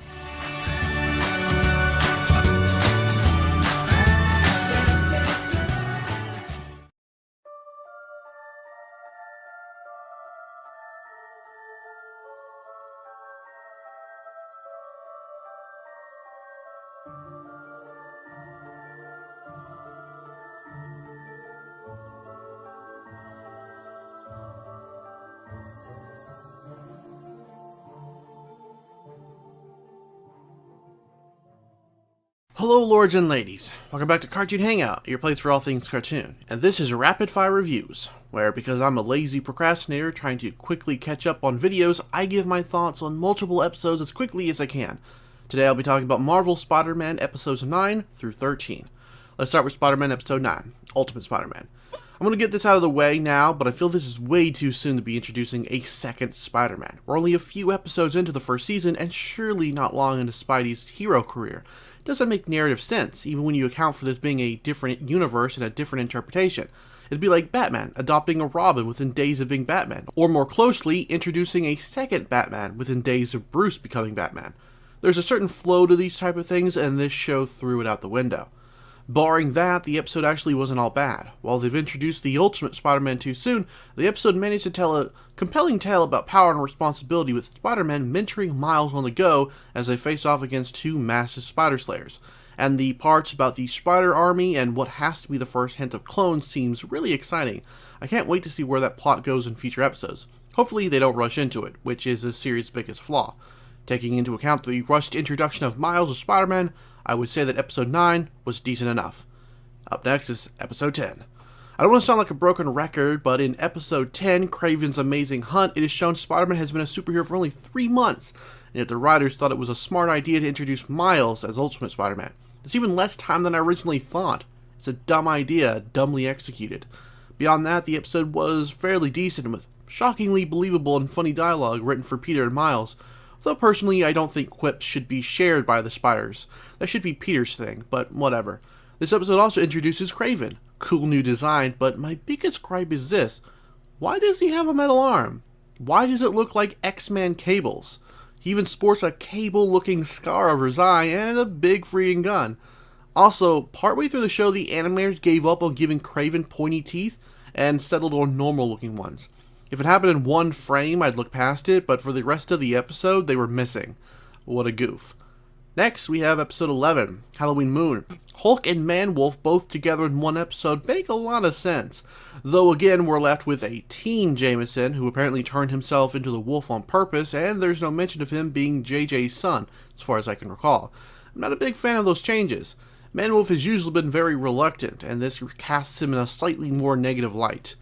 Hello lords and ladies, welcome back to Cartoon Hangout, your place for all things cartoon. And this is Rapid Fire Reviews, where because I'm a lazy procrastinator trying to quickly catch up on videos, I give my thoughts on multiple episodes as quickly as I can. Today I'll be talking about Marvel Spider-Man episodes 9 through 13. Let's start with Spider-Man episode 9, Ultimate Spider-Man. I'm going to get this out of the way now, but I feel this is way too soon to be introducing a second Spider-Man. We're only a few episodes into the first season, and surely not long into Spidey's hero career. It doesn't make narrative sense, even when you account for this being a different universe and a different interpretation. It'd be like Batman adopting a Robin within days of being Batman, or more closely, introducing a second Batman within days of Bruce becoming Batman. There's a certain flow to these type of things, and this show threw it out the window. Barring that, the episode actually wasn't all bad. While they've introduced the Ultimate Spider-Man too soon, the episode managed to tell a compelling tale about power and responsibility, with Spider-Man mentoring Miles on the go as they face off against two massive Spider Slayers. And the parts about the Spider Army and what has to be the first hint of clones seems really exciting. I can't wait to see where that plot goes in future episodes. Hopefully they don't rush into it, which is the series' biggest flaw. Taking into account the rushed introduction of Miles as Spider-Man, I would say that episode 9 was decent enough. Up next is episode 10. I don't want to sound like a broken record, but in episode 10, Kraven's Amazing Hunt, it is shown Spider-Man has been a superhero for only 3 months, and yet the writers thought it was a smart idea to introduce Miles as Ultimate Spider-Man. It's even less time than I originally thought. It's a dumb idea, dumbly executed. Beyond that, the episode was fairly decent, with shockingly believable and funny dialogue written for Peter and Miles. Though personally, I don't think quips should be shared by the spiders. That should be Peter's thing, but whatever. This episode also introduces Kraven. Cool new design, but my biggest gripe is this. Why does he have a metal arm? Why does it look like X-Men Cable's? He even sports a cable-looking scar over his eye and a big freaking gun. Also, partway through the show, the animators gave up on giving Kraven pointy teeth and settled on normal-looking ones. If it happened in one frame, I'd look past it, but for the rest of the episode, they were missing. What a goof. Next, we have episode 11, Halloween Moon. Hulk and Man-Wolf both together in one episode make a lot of sense. Though again, we're left with a teen Jameson, who apparently turned himself into the wolf on purpose, and there's no mention of him being JJ's son, as far as I can recall. I'm not a big fan of those changes. Man-Wolf has usually been very reluctant, and this casts him in a slightly more negative light.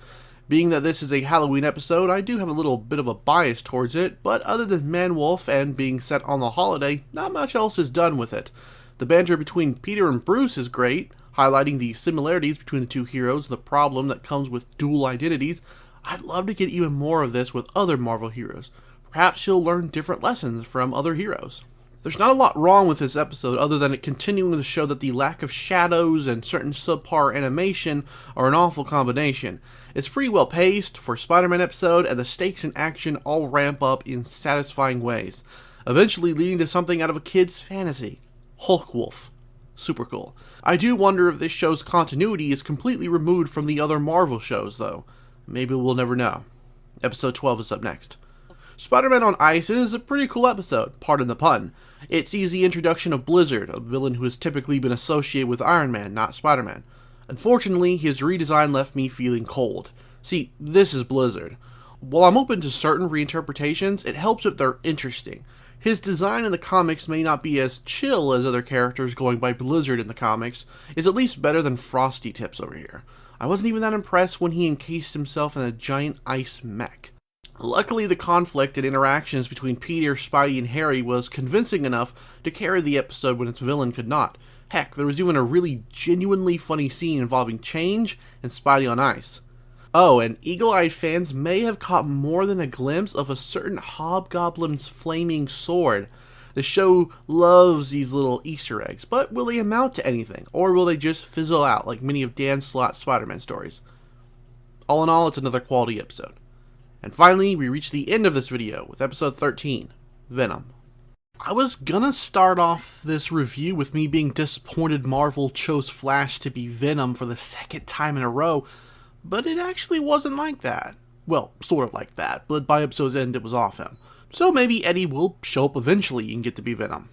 Being that this is a Halloween episode, I do have a little bit of a bias towards it, but other than Man-Wolf and being set on the holiday, not much else is done with it. The banter between Peter and Bruce is great, highlighting the similarities between the two heroes, the problem that comes with dual identities. I'd love to get even more of this with other Marvel heroes. Perhaps she'll learn different lessons from other heroes. There's not a lot wrong with this episode other than it continuing to show that the lack of shadows and certain subpar animation are an awful combination. It's pretty well paced for a Spider-Man episode, and the stakes and action all ramp up in satisfying ways, eventually leading to something out of a kid's fantasy. Hulk Wolf. Super cool. I do wonder if this show's continuity is completely removed from the other Marvel shows, though. Maybe we'll never know. Episode 12 is up next. Spider-Man on Ice is a pretty cool episode, pardon the pun. It sees the introduction of Blizzard, a villain who has typically been associated with Iron Man, not Spider-Man. Unfortunately, his redesign left me feeling cold. See, this is Blizzard. While I'm open to certain reinterpretations, it helps if they're interesting. His design in the comics may not be as chill as other characters going by Blizzard in the comics, is at least better than Frosty Tips over here. I wasn't even that impressed when he encased himself in a giant ice mech. Luckily, the conflict and interactions between Peter, Spidey, and Harry was convincing enough to carry the episode when its villain could not. Heck, there was even a really genuinely funny scene involving Change and Spidey on Ice. Oh, and eagle-eyed fans may have caught more than a glimpse of a certain Hobgoblin's flaming sword. The show loves these little Easter eggs, but will they amount to anything, or will they just fizzle out like many of Dan Slott's Spider-Man stories? All in all, it's another quality episode. And finally, we reach the end of this video with episode 13, Venom. I was gonna start off this review with me being disappointed Marvel chose Flash to be Venom for the second time in a row, but it actually wasn't like that. Well, sort of like that, but by episode's end it was off him. So maybe Eddie will show up eventually and get to be Venom.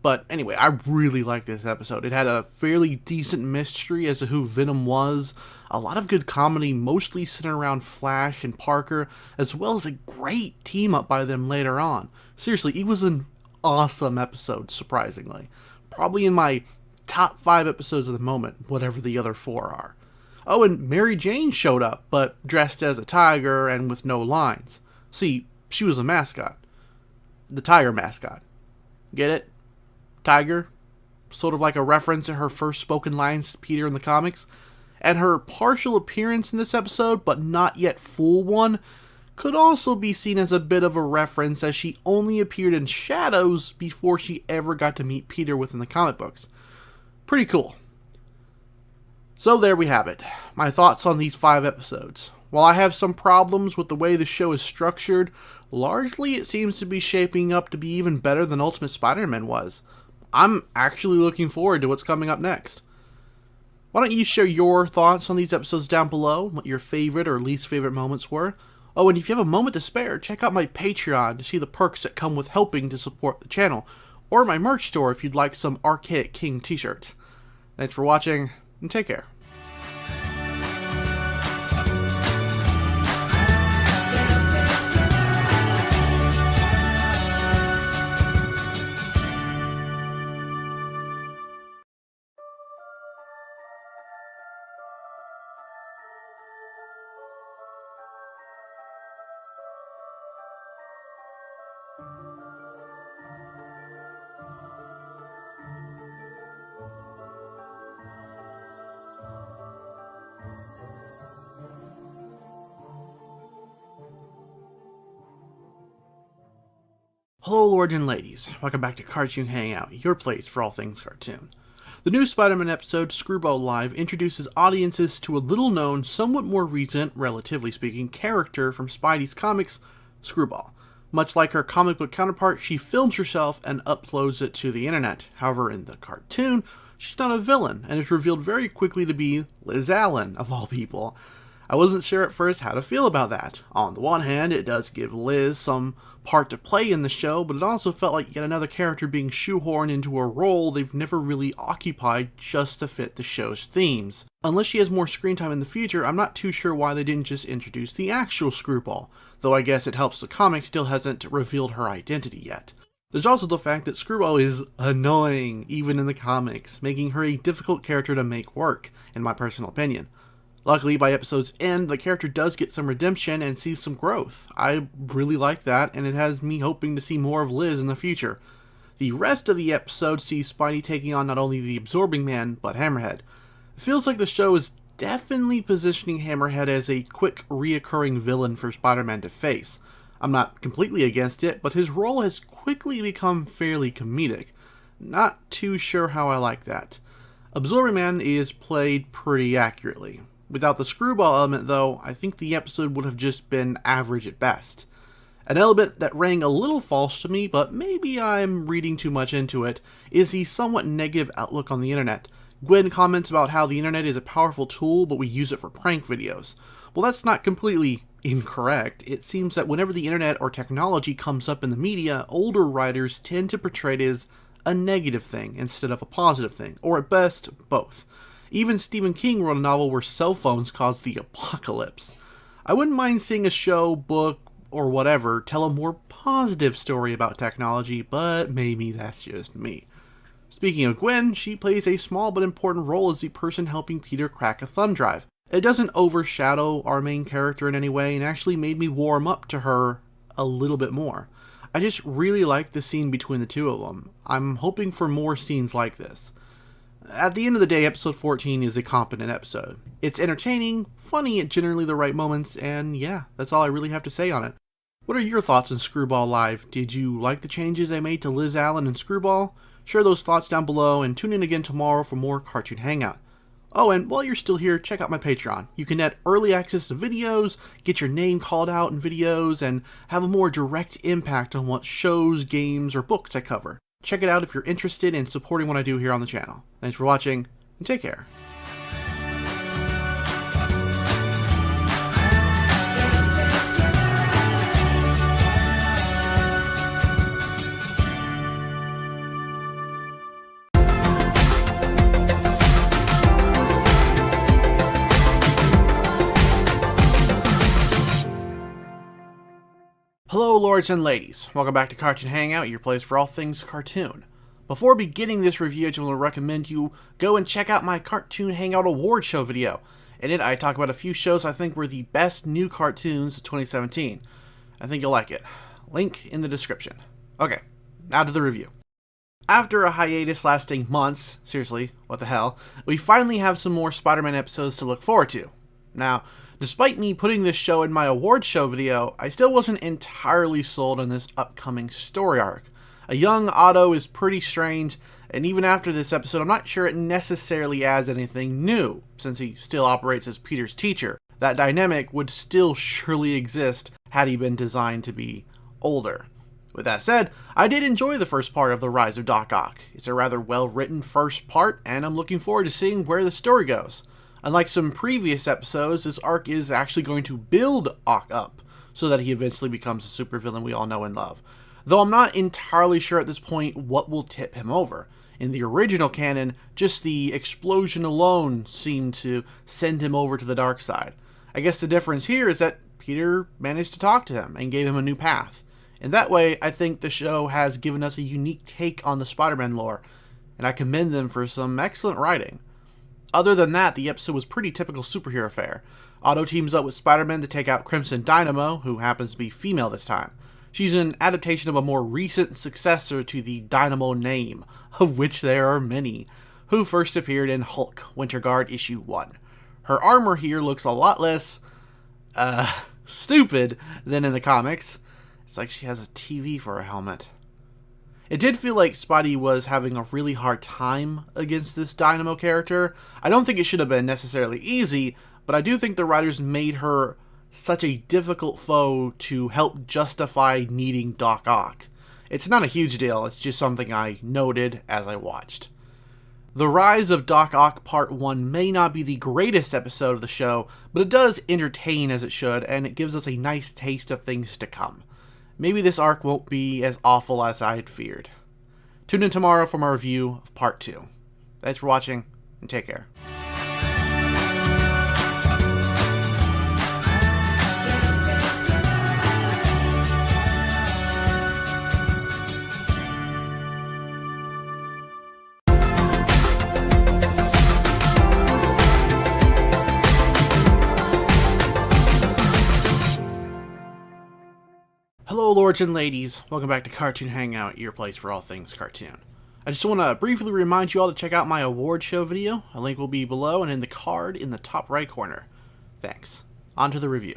But anyway, I really liked this episode. It had a fairly decent mystery as to who Venom was, a lot of good comedy, mostly centered around Flash and Parker, as well as a great team-up by them later on. Seriously, it was an awesome episode, surprisingly. Probably in my top 5 episodes of the moment, whatever the other 4 are. Oh, and Mary Jane showed up, but dressed as a tiger and with no lines. See, she was a mascot. The tiger mascot. Get it? Tiger, sort of like a reference to her first spoken lines to Peter in the comics, and her partial appearance in this episode, but not yet full one, could also be seen as a bit of a reference as she only appeared in shadows before she ever got to meet Peter within the comic books. Pretty cool. So there we have it, my thoughts on these 5 episodes. While I have some problems with the way the show is structured, largely it seems to be shaping up to be even better than Ultimate Spider-Man was. I'm actually looking forward to what's coming up next. Why don't you share your thoughts on these episodes down below, what your favorite or least favorite moments were? Oh, and if you have a moment to spare, check out my Patreon to see the perks that come with helping to support the channel, or my merch store if you'd like some Archaic King t-shirts. Thanks for watching, and take care. Hello lords and ladies, welcome back to Cartoon Hangout, your place for all things cartoon. The new Spider-Man episode, Screwball Live, introduces audiences to a little-known, somewhat more recent, relatively speaking, character from Spidey's comics, Screwball. Much like her comic book counterpart, she films herself and uploads it to the internet. However, in the cartoon, she's not a villain, and is revealed very quickly to be Liz Allen, of all people. I wasn't sure at first how to feel about that. On the one hand, it does give Liz some part to play in the show, but it also felt like yet another character being shoehorned into a role they've never really occupied just to fit the show's themes. Unless she has more screen time in the future, I'm not too sure why they didn't just introduce the actual Screwball, though I guess it helps the comic still hasn't revealed her identity yet. There's also the fact that Screwball is annoying, even in the comics, making her a difficult character to make work, in my personal opinion. Luckily, by episode's end, the character does get some redemption and sees some growth. I really like that, and it has me hoping to see more of Liz in the future. The rest of the episode sees Spidey taking on not only the Absorbing Man, but Hammerhead. It feels like the show is definitely positioning Hammerhead as a quick reoccurring villain for Spider-Man to face. I'm not completely against it, but his role has quickly become fairly comedic. Not too sure how I like that. Absorbing Man is played pretty accurately. Without the Screwball element though, I think the episode would have just been average at best. An element that rang a little false to me, but maybe I'm reading too much into it, is the somewhat negative outlook on the internet. Gwen comments about how the internet is a powerful tool, but we use it for prank videos. Well, that's not completely incorrect. It seems that whenever the internet or technology comes up in the media, older writers tend to portray it as a negative thing instead of a positive thing, or at best, both. Even Stephen King wrote a novel where cell phones caused the apocalypse. I wouldn't mind seeing a show, book, or whatever tell a more positive story about technology, but maybe that's just me. Speaking of Gwen, she plays a small but important role as the person helping Peter crack a thumb drive. It doesn't overshadow our main character in any way and actually made me warm up to her a little bit more. I just really like the scene between the two of them. I'm hoping for more scenes like this. At the end of the day, episode 14 is a competent episode. It's entertaining, funny at generally the right moments, and yeah, that's all I really have to say on it. What are your thoughts on Screwball Live? Did you like the changes they made to Liz Allen and Screwball? Share those thoughts down below and tune in again tomorrow for more Cartoon Hangout. Oh, and while you're still here, check out my Patreon. You can get early access to videos, get your name called out in videos, and have a more direct impact on what shows, games, or books I cover. Check it out if you're interested in supporting what I do here on the channel. Thanks for watching, and take care. Hello lords and ladies, welcome back to Cartoon Hangout, your place for all things cartoon. Before beginning this review, I just want to recommend you go and check out my Cartoon Hangout Award Show video. In it, I talk about a few shows I think were the best new cartoons of 2017. I think you'll like it. Link in the description. Okay, now to the review. After a hiatus lasting months, seriously, what the hell, we finally have some more Spider-Man episodes to look forward to. Now, despite me putting this show in my award show video, I still wasn't entirely sold on this upcoming story arc. A young Otto is pretty strange, and even after this episode, I'm not sure it necessarily adds anything new, since he still operates as Peter's teacher. That dynamic would still surely exist had he been designed to be older. With that said, I did enjoy the first part of the Rise of Doc Ock. It's a rather well-written first part, and I'm looking forward to seeing where the story goes. Unlike some previous episodes, this arc is actually going to build Ock up, so that he eventually becomes the supervillain we all know and love. Though I'm not entirely sure at this point what will tip him over. In the original canon, just the explosion alone seemed to send him over to the dark side. I guess the difference here is that Peter managed to talk to him and gave him a new path. In that way, I think the show has given us a unique take on the Spider-Man lore, and I commend them for some excellent writing. Other than that, the episode was pretty typical superhero fare. Otto teams up with Spider-Man to take out Crimson Dynamo, who happens to be female this time. She's an adaptation of a more recent successor to the Dynamo name, of which there are many, who first appeared in Hulk, Winter Guard issue 1. Her armor here looks a lot less, stupid than in the comics. It's like she has a TV for a helmet. It did feel like Spidey was having a really hard time against this Dynamo character. I don't think it should have been necessarily easy, but I do think the writers made her such a difficult foe to help justify needing Doc Ock. It's not a huge deal, it's just something I noted as I watched. The Rise of Doc Ock Part 1 may not be the greatest episode of the show, but it does entertain as it should, and it gives us a nice taste of things to come. Maybe this arc won't be as awful as I had feared. Tune in tomorrow for my review of Part 2. Thanks for watching, and take care. Hello lords and ladies, welcome back to Cartoon Hangout, your place for all things cartoon. I just want to briefly remind you all to check out my award show video. A link will be below and in the card in the top right corner. Thanks. On to the review.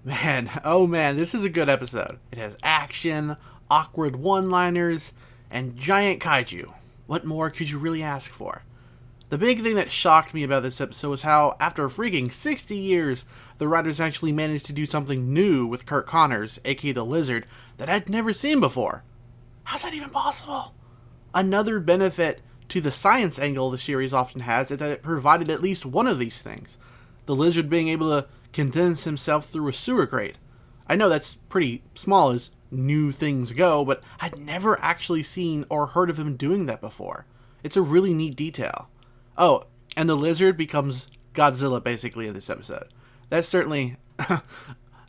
Man, oh man, this is a good episode. It has action, awkward one-liners, and giant kaiju. What more could you really ask for? The big thing that shocked me about this episode was how, after freaking 60 years, the writers actually managed to do something new with Curt Connors, aka the Lizard, that I'd never seen before. How's that even possible? Another benefit to the science angle the series often has is that it provided at least one of these things. The Lizard being able to condense himself through a sewer grate. I know that's pretty small as new things go, but I'd never actually seen or heard of him doing that before. It's a really neat detail. Oh, and the Lizard becomes Godzilla basically in this episode. That's certainly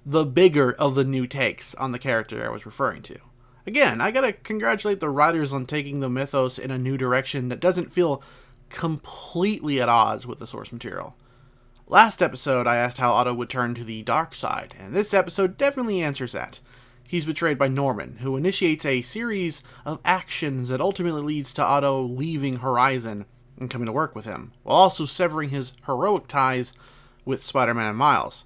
the bigger of the new takes on the character I was referring to. Again, I gotta congratulate the writers on taking the mythos in a new direction that doesn't feel completely at odds with the source material. Last episode, I asked how Otto would turn to the dark side, and this episode definitely answers that. He's betrayed by Norman, who initiates a series of actions that ultimately leads to Otto leaving Horizon and coming to work with him, while also severing his heroic ties with Spider-Man and Miles.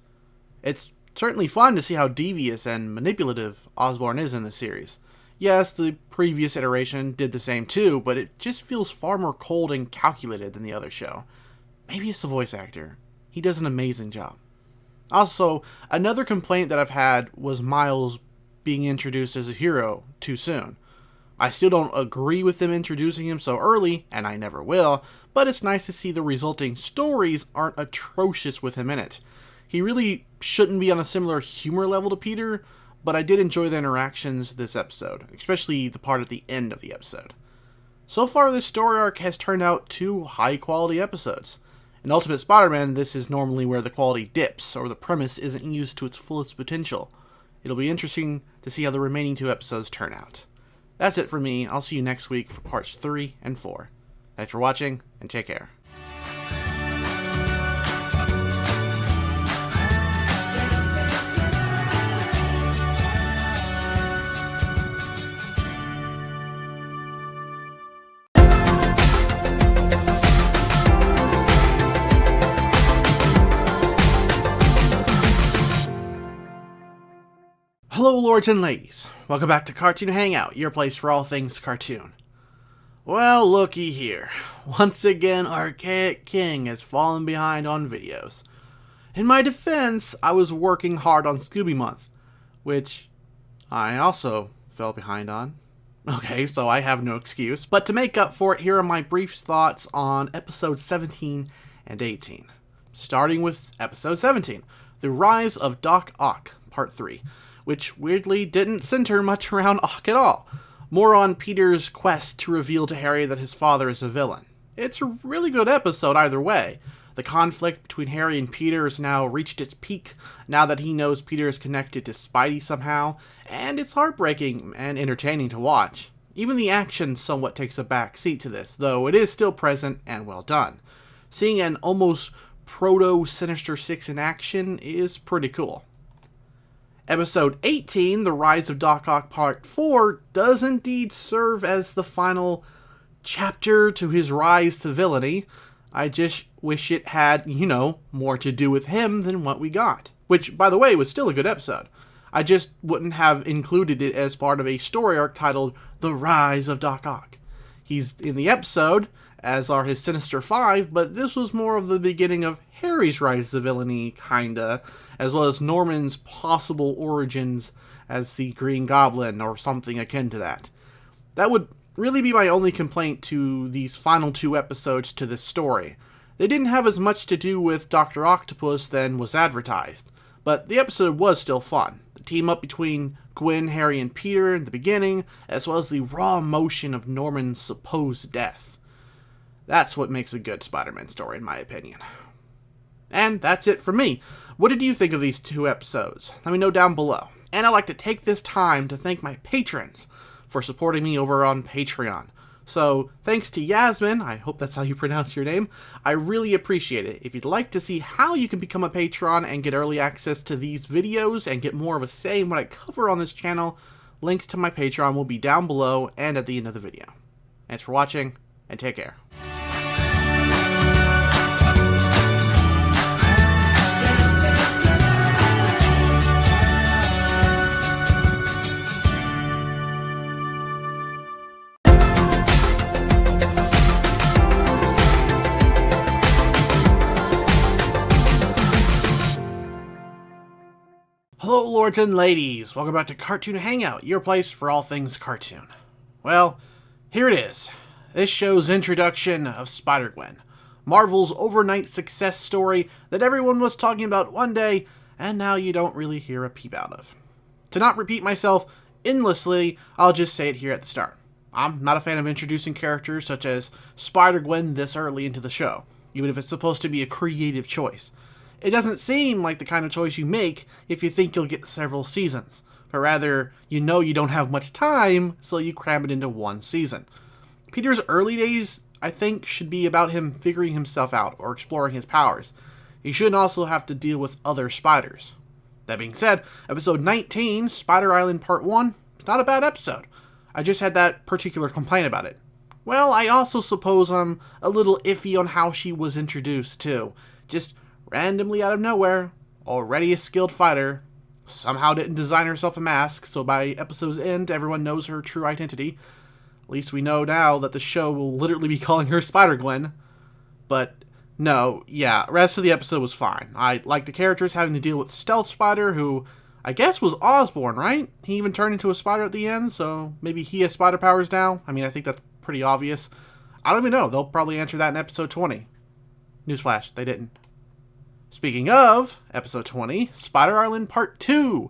It's certainly fun to see how devious and manipulative Osborn is in this series. Yes, the previous iteration did the same too, but it just feels far more cold and calculated than the other show. Maybe it's the voice actor. He does an amazing job. Also, another complaint that I've had was Miles being introduced as a hero too soon. I still don't agree with them introducing him so early, and I never will, but it's nice to see the resulting stories aren't atrocious with him in it. He really shouldn't be on a similar humor level to Peter, but I did enjoy the interactions this episode, especially the part at the end of the episode. So far, this story arc has turned out 2 high-quality episodes. In Ultimate Spider-Man, this is normally where the quality dips, or the premise isn't used to its fullest potential. It'll be interesting to see how the remaining 2 episodes turn out. That's it for me. I'll see you next week for parts 3 and 4. Thanks for watching, and take care. Hello, lords and ladies. Welcome back to Cartoon Hangout, your place for all things cartoon. Well, looky here. Once again, Archaic King has fallen behind on videos. In my defense, I was working hard on Scooby Month, which I also fell behind on. Okay, so I have no excuse, but to make up for it, here are my brief thoughts on episodes 17 and 18. Starting with episode 17, The Rise of Doc Ock, part 3. Which weirdly didn't center much around Ock at all. More on Peter's quest to reveal to Harry that his father is a villain. It's a really good episode either way. The conflict between Harry and Peter has now reached its peak now that he knows Peter is connected to Spidey somehow, and it's heartbreaking and entertaining to watch. Even the action somewhat takes a back seat to this, though it is still present and well done. Seeing an almost proto-Sinister Six in action is pretty cool. Episode 18, The Rise of Doc Ock Part 4, does indeed serve as the final chapter to his rise to villainy. I just wish it had, more to do with him than what we got. Which, by the way, was still a good episode. I just wouldn't have included it as part of a story arc titled The Rise of Doc Ock. He's in the episode, as are his Sinister Five, but this was more of the beginning of Harry's rise to villainy, kinda, as well as Norman's possible origins as the Green Goblin, or something akin to that. That would really be my only complaint to these final 2 episodes to this story. They didn't have as much to do with Dr. Octopus than was advertised, but the episode was still fun. The team up between Gwen, Harry, and Peter in the beginning, as well as the raw emotion of Norman's supposed death. That's what makes a good Spider-Man story, in my opinion. And that's it for me. What did you think of these 2 episodes? Let me know down below. And I'd like to take this time to thank my patrons for supporting me over on Patreon. So, thanks to Yasmin, I hope that's how you pronounce your name, I really appreciate it. If you'd like to see how you can become a patron and get early access to these videos and get more of a say in what I cover on this channel, links to my Patreon will be down below and at the end of the video. Thanks for watching, and take care. Hello, lords and ladies. Welcome back to Cartoon Hangout, your place for all things cartoon. Well, here it is. This show's introduction of Spider-Gwen, Marvel's overnight success story that everyone was talking about one day, and now you don't really hear a peep out of. To not repeat myself endlessly, I'll just say it here at the start. I'm not a fan of introducing characters such as Spider-Gwen this early into the show, even if it's supposed to be a creative choice. It doesn't seem like the kind of choice you make if you think you'll get several seasons, but rather, you know you don't have much time, so you cram it into one season. Peter's early days, I think, should be about him figuring himself out or exploring his powers. He shouldn't also have to deal with other spiders. That being said, episode 19, Spider Island Part 1, it's not a bad episode. I just had that particular complaint about it. Well, I also suppose I'm a little iffy on how she was introduced, too. Just randomly out of nowhere, already a skilled fighter, somehow didn't design herself a mask, so by episode's end, everyone knows her true identity. At least we know now that the show will literally be calling her Spider-Gwen. But, no, yeah, rest of the episode was fine. I like the characters having to deal with Stealth Spider, who I guess was Osborn, right? He even turned into a spider at the end, so maybe he has spider powers now? I mean, I think that's pretty obvious. I don't even know. They'll probably answer that in episode 20. Newsflash, they didn't. Speaking of episode 20, Spider Island Part 2,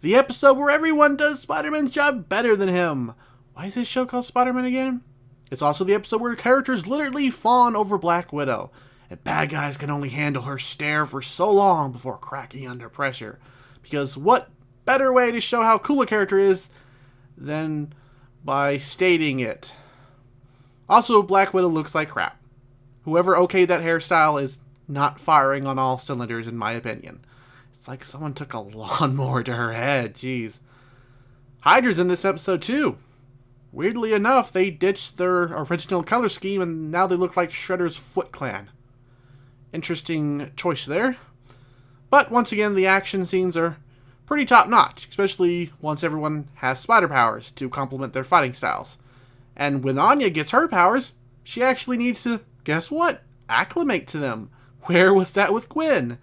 the episode where everyone does Spider-Man's job better than him. Why is this show called Spider-Man again? It's also the episode where characters literally fawn over Black Widow, and bad guys can only handle her stare for so long before cracking under pressure. Because what better way to show how cool a character is than by stating it? Also, Black Widow looks like crap. Whoever okayed that hairstyle is not firing on all cylinders, in my opinion. It's like someone took a lawnmower to her head, jeez. Hydra's in this episode too. Weirdly enough, they ditched their original color scheme and now they look like Shredder's Foot Clan. Interesting choice there. But once again, the action scenes are pretty top-notch, especially once everyone has spider powers to complement their fighting styles. And when Anya gets her powers, she actually needs to, guess what? Acclimate to them. Where was that with Gwen?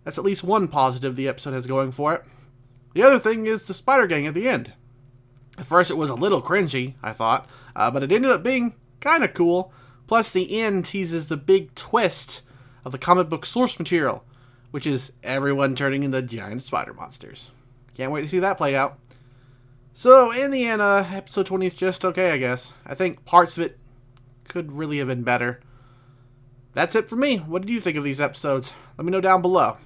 That's at least one positive the episode has going for it. The other thing is the Spider Gang at the end. At first it was a little cringy, I thought, but it ended up being kinda cool. Plus the end teases the big twist of the comic book source material, which is everyone turning into giant spider monsters. Can't wait to see that play out. So in the end, episode 20 is just okay, I guess. I think parts of it could really have been better. That's it for me. What did you think of these episodes? Let me know down below.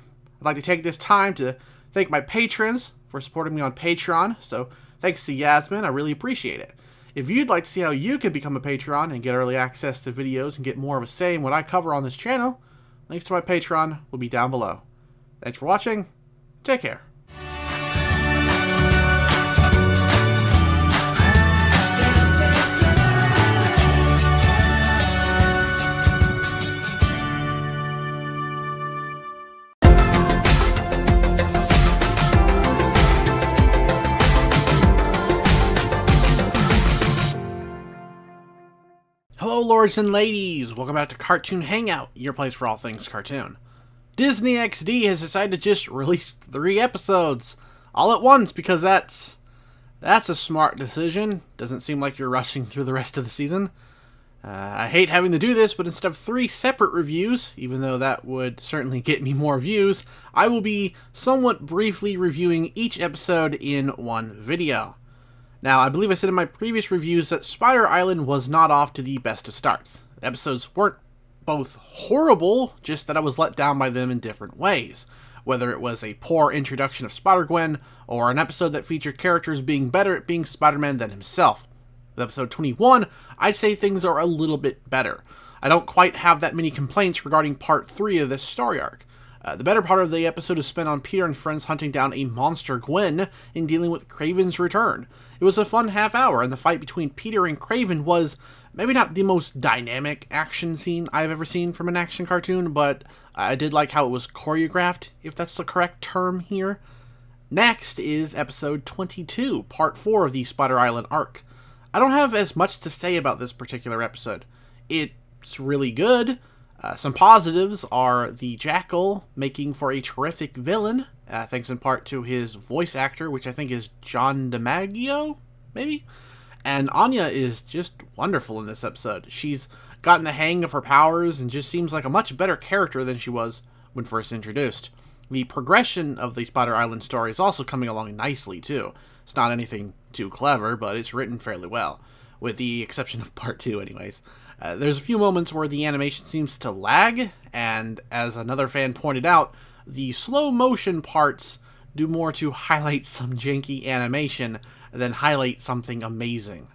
I'd like to take this time to thank my patrons for supporting me on Patreon, so thanks to Yasmin, I really appreciate it. If you'd like to see how you can become a patron and get early access to videos and get more of a say in what I cover on this channel, links to my Patreon will be down below. Thanks for watching. Take care. Hello, lords and ladies! Welcome back to Cartoon Hangout, your place for all things cartoon. Disney XD has decided to just release 3 episodes all at once because that's a smart decision. Doesn't seem like you're rushing through the rest of the season. I hate having to do this, but instead of 3 separate reviews, even though that would certainly get me more views, I will be somewhat briefly reviewing each episode in one video. Now, I believe I said in my previous reviews that Spider Island was not off to the best of starts. The episodes weren't both horrible, just that I was let down by them in different ways. Whether it was a poor introduction of Spider-Gwen, or an episode that featured characters being better at being Spider-Man than himself. With episode 21, I'd say things are a little bit better. I don't quite have that many complaints regarding part 3 of this story arc. The better part of the episode is spent on Peter and friends hunting down a monster Gwen and dealing with Kraven's return. It was a fun half hour, and the fight between Peter and Kraven was maybe not the most dynamic action scene I've ever seen from an action cartoon, but I did like how it was choreographed, if that's the correct term here. Next is episode 22, part 4 of the Spider Island arc. I don't have as much to say about this particular episode. It's really good. Some positives are the Jackal making for a terrific villain, thanks in part to his voice actor, which I think is John DiMaggio, maybe? And Anya is just wonderful in this episode. She's gotten the hang of her powers and just seems like a much better character than she was when first introduced. The progression of the Spider Island story is also coming along nicely, too. It's not anything too clever, but it's written fairly well, with the exception of part 2 anyways. There's a few moments where the animation seems to lag, and as another fan pointed out, the slow motion parts do more to highlight some janky animation than highlight something amazing.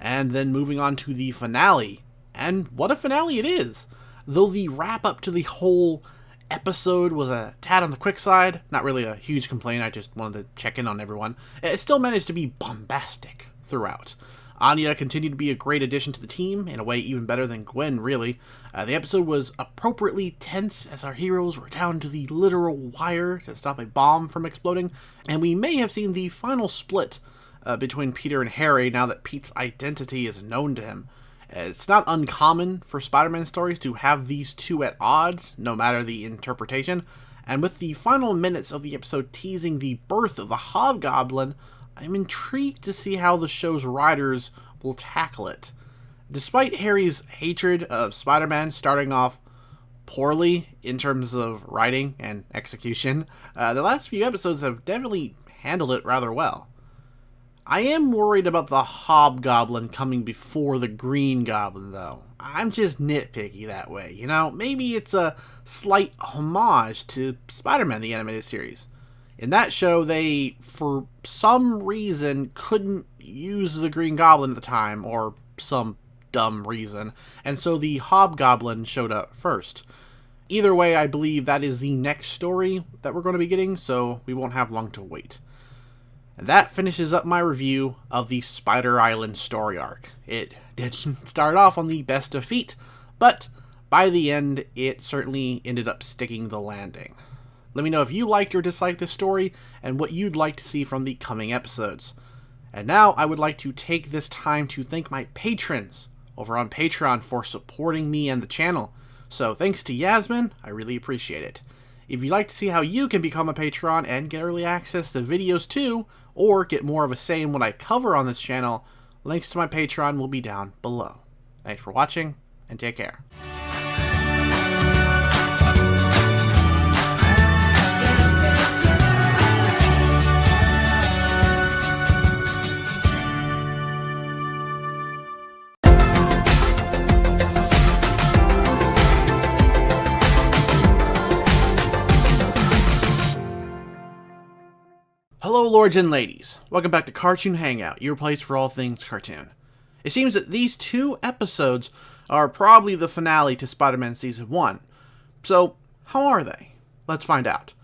And then moving on to the finale, and what a finale it is! Though the wrap up to the whole episode was a tad on the quick side, not really a huge complaint, I just wanted to check in on everyone, it still managed to be bombastic throughout. Anya continued to be a great addition to the team, in a way even better than Gwen, really. The episode was appropriately tense as our heroes were down to the literal wire to stop a bomb from exploding, and we may have seen the final split between Peter and Harry now that Pete's identity is known to him. It's not uncommon for Spider-Man stories to have these two at odds, no matter the interpretation, and with the final minutes of the episode teasing the birth of the Hobgoblin, I'm intrigued to see how the show's writers will tackle it. Despite Harry's hatred of Spider-Man starting off poorly in terms of writing and execution, the last few episodes have definitely handled it rather well. I am worried about the Hobgoblin coming before the Green Goblin, though. I'm just nitpicky that way, you know? Maybe it's a slight homage to Spider-Man the Animated Series. In that show, they, for some reason, couldn't use the Green Goblin at the time, or some dumb reason, and so the Hobgoblin showed up first. Either way, I believe that is the next story that we're going to be getting, so we won't have long to wait. And that finishes up my review of the Spider Island story arc. It didn't start off on the best of feet, but by the end, it certainly ended up sticking the landing. Let me know if you liked or disliked this story, and what you'd like to see from the coming episodes. And now, I would like to take this time to thank my patrons over on Patreon for supporting me and the channel. So, thanks to Yasmin, I really appreciate it. If you'd like to see how you can become a patron and get early access to videos too, or get more of a say in what I cover on this channel, links to my Patreon will be down below. Thanks for watching, and take care. Hello lords and ladies, welcome back to Cartoon Hangout, your place for all things cartoon. It seems that these two episodes are probably the finale to Spider-Man Season 1. So, how are they? Let's find out.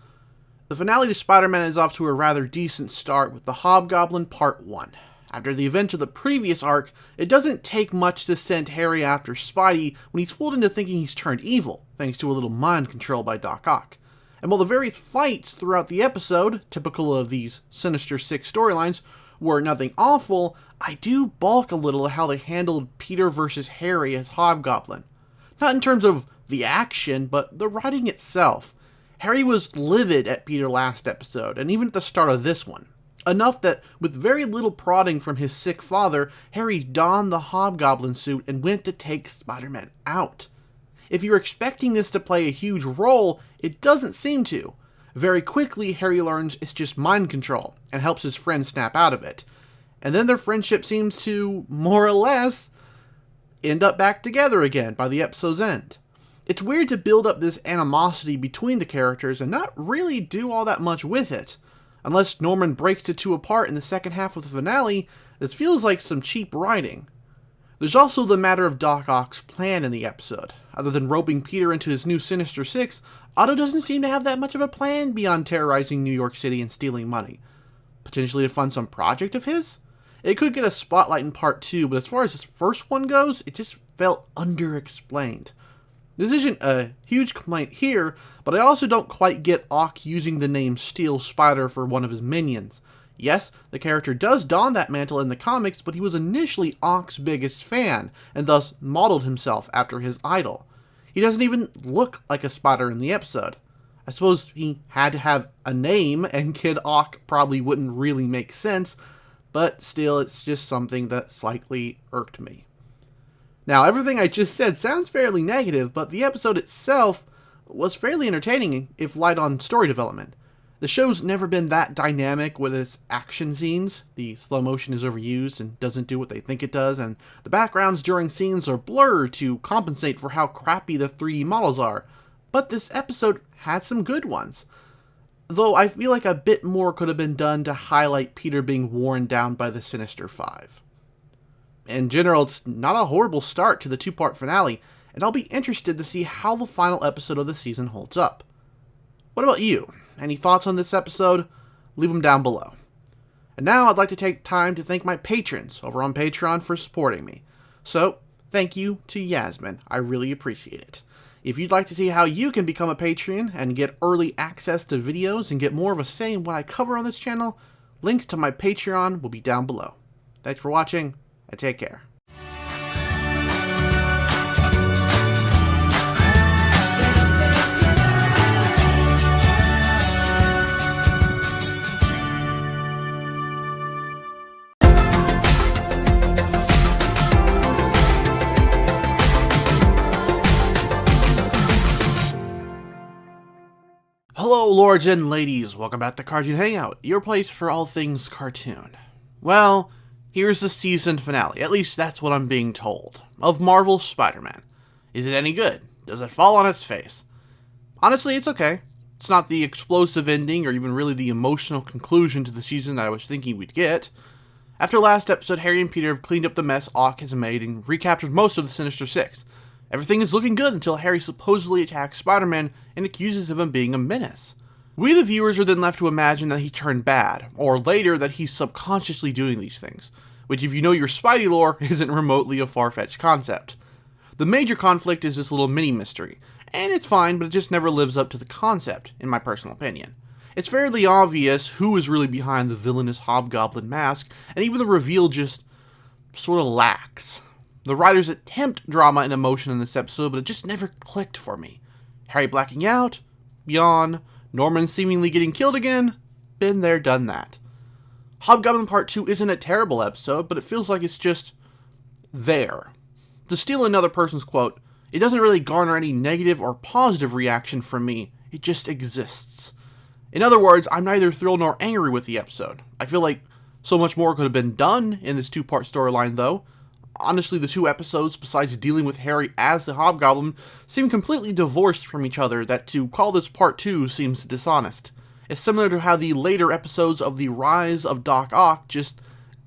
The finale to Spider-Man is off to a rather decent start with the Hobgoblin Part 1. After the event of the previous arc, it doesn't take much to send Harry after Spidey when he's fooled into thinking he's turned evil, thanks to a little mind control by Doc Ock. And while the various fights throughout the episode, typical of these Sinister Six storylines, were nothing awful, I do balk a little at how they handled Peter versus Harry as Hobgoblin. Not in terms of the action, but the writing itself. Harry was livid at Peter last episode, and even at the start of this one. Enough that, with very little prodding from his sick father, Harry donned the Hobgoblin suit and went to take Spider-Man out. If you're expecting this to play a huge role, it doesn't seem to. Very quickly, Harry learns it's just mind control, and helps his friend snap out of it. And then their friendship seems to, more or less, end up back together again by the episode's end. It's weird to build up this animosity between the characters and not really do all that much with it. Unless Norman breaks the two apart in the second half of the finale, this feels like some cheap writing. There's also the matter of Doc Ock's plan in the episode. Other than roping Peter into his new Sinister Six, Otto doesn't seem to have that much of a plan beyond terrorizing New York City and stealing money. Potentially to fund some project of his? It could get a spotlight in part 2, but as far as this first one goes, it just felt underexplained. This isn't a huge complaint here, but I also don't quite get Ock using the name Steel Spider for one of his minions. Yes, the character does don that mantle in the comics, but he was initially Ock's biggest fan, and thus modeled himself after his idol. He doesn't even look like a spider in the episode. I suppose he had to have a name, and Kid Ock probably wouldn't really make sense, but still, it's just something that slightly irked me. Now, everything I just said sounds fairly negative, but the episode itself was fairly entertaining if light on story development. The show's never been that dynamic with its action scenes. The slow motion is overused and doesn't do what they think it does, and the backgrounds during scenes are blurred to compensate for how crappy the 3D models are. But this episode had some good ones. Though I feel like a bit more could have been done to highlight Peter being worn down by the Sinister Five. In general, it's not a horrible start to the 2-part finale, and I'll be interested to see how the final episode of the season holds up. What about you? Any thoughts on this episode? Leave them down below. And now I'd like to take time to thank my patrons over on Patreon for supporting me. So, thank you to Yasmin. I really appreciate it. If you'd like to see how you can become a patron and get early access to videos and get more of a say in what I cover on this channel, links to my Patreon will be down below. Thanks for watching, and take care. Hello, lords and ladies, welcome back to Cartoon Hangout, your place for all things cartoon. Well, here's the season finale, at least that's what I'm being told, of Marvel's Spider-Man. Is it any good? Does it fall on its face? Honestly, it's okay. It's not the explosive ending or even really the emotional conclusion to the season that I was thinking we'd get. After last episode, Harry and Peter have cleaned up the mess Ock has made and recaptured most of the Sinister Six. Everything is looking good until Harry supposedly attacks Spider-Man and accuses him of being a menace. We the viewers are then left to imagine that he turned bad, or later that he's subconsciously doing these things, which if you know your Spidey lore isn't remotely a far-fetched concept. The major conflict is this little mini-mystery, and it's fine, but it just never lives up to the concept, in my personal opinion. It's fairly obvious who is really behind the villainous Hobgoblin mask, and even the reveal just sort of lacks. The writers attempt drama and emotion in this episode, but it just never clicked for me. Harry blacking out? Yawn. Norman seemingly getting killed again? Been there, done that. Hobgoblin Part 2 isn't a terrible episode, but it feels like it's just there. To steal another person's quote, it doesn't really garner any negative or positive reaction from me, it just exists. In other words, I'm neither thrilled nor angry with the episode. I feel like so much more could have been done in this 2-part storyline though. Honestly, the 2 episodes, besides dealing with Harry as the Hobgoblin, seem completely divorced from each other that to call this Part 2 seems dishonest. It's similar to how the later episodes of the Rise of Doc Ock just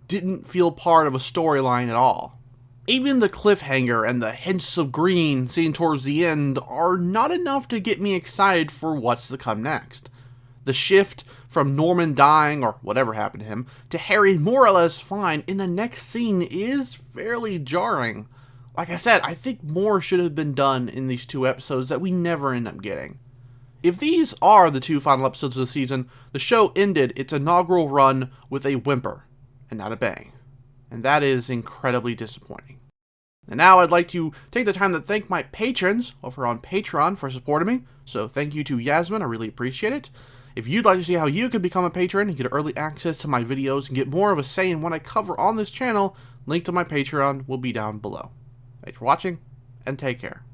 didn't feel part of a storyline at all. Even the cliffhanger and the hints of green seen towards the end are not enough to get me excited for what's to come next. The shift from Norman dying, or whatever happened to him, to Harry more or less fine in the next scene is fairly jarring. Like I said, I think more should have been done in these 2 episodes that we never end up getting. If these are the 2 final episodes of the season, the show ended its inaugural run with a whimper, and not a bang. And that is incredibly disappointing. And now I'd like to take the time to thank my patrons over on Patreon for supporting me. So thank you to Yasmin, I really appreciate it. If you'd like to see how you can become a patron and get early access to my videos and get more of a say in what I cover on this channel, link to my Patreon will be down below. Thanks for watching, and take care.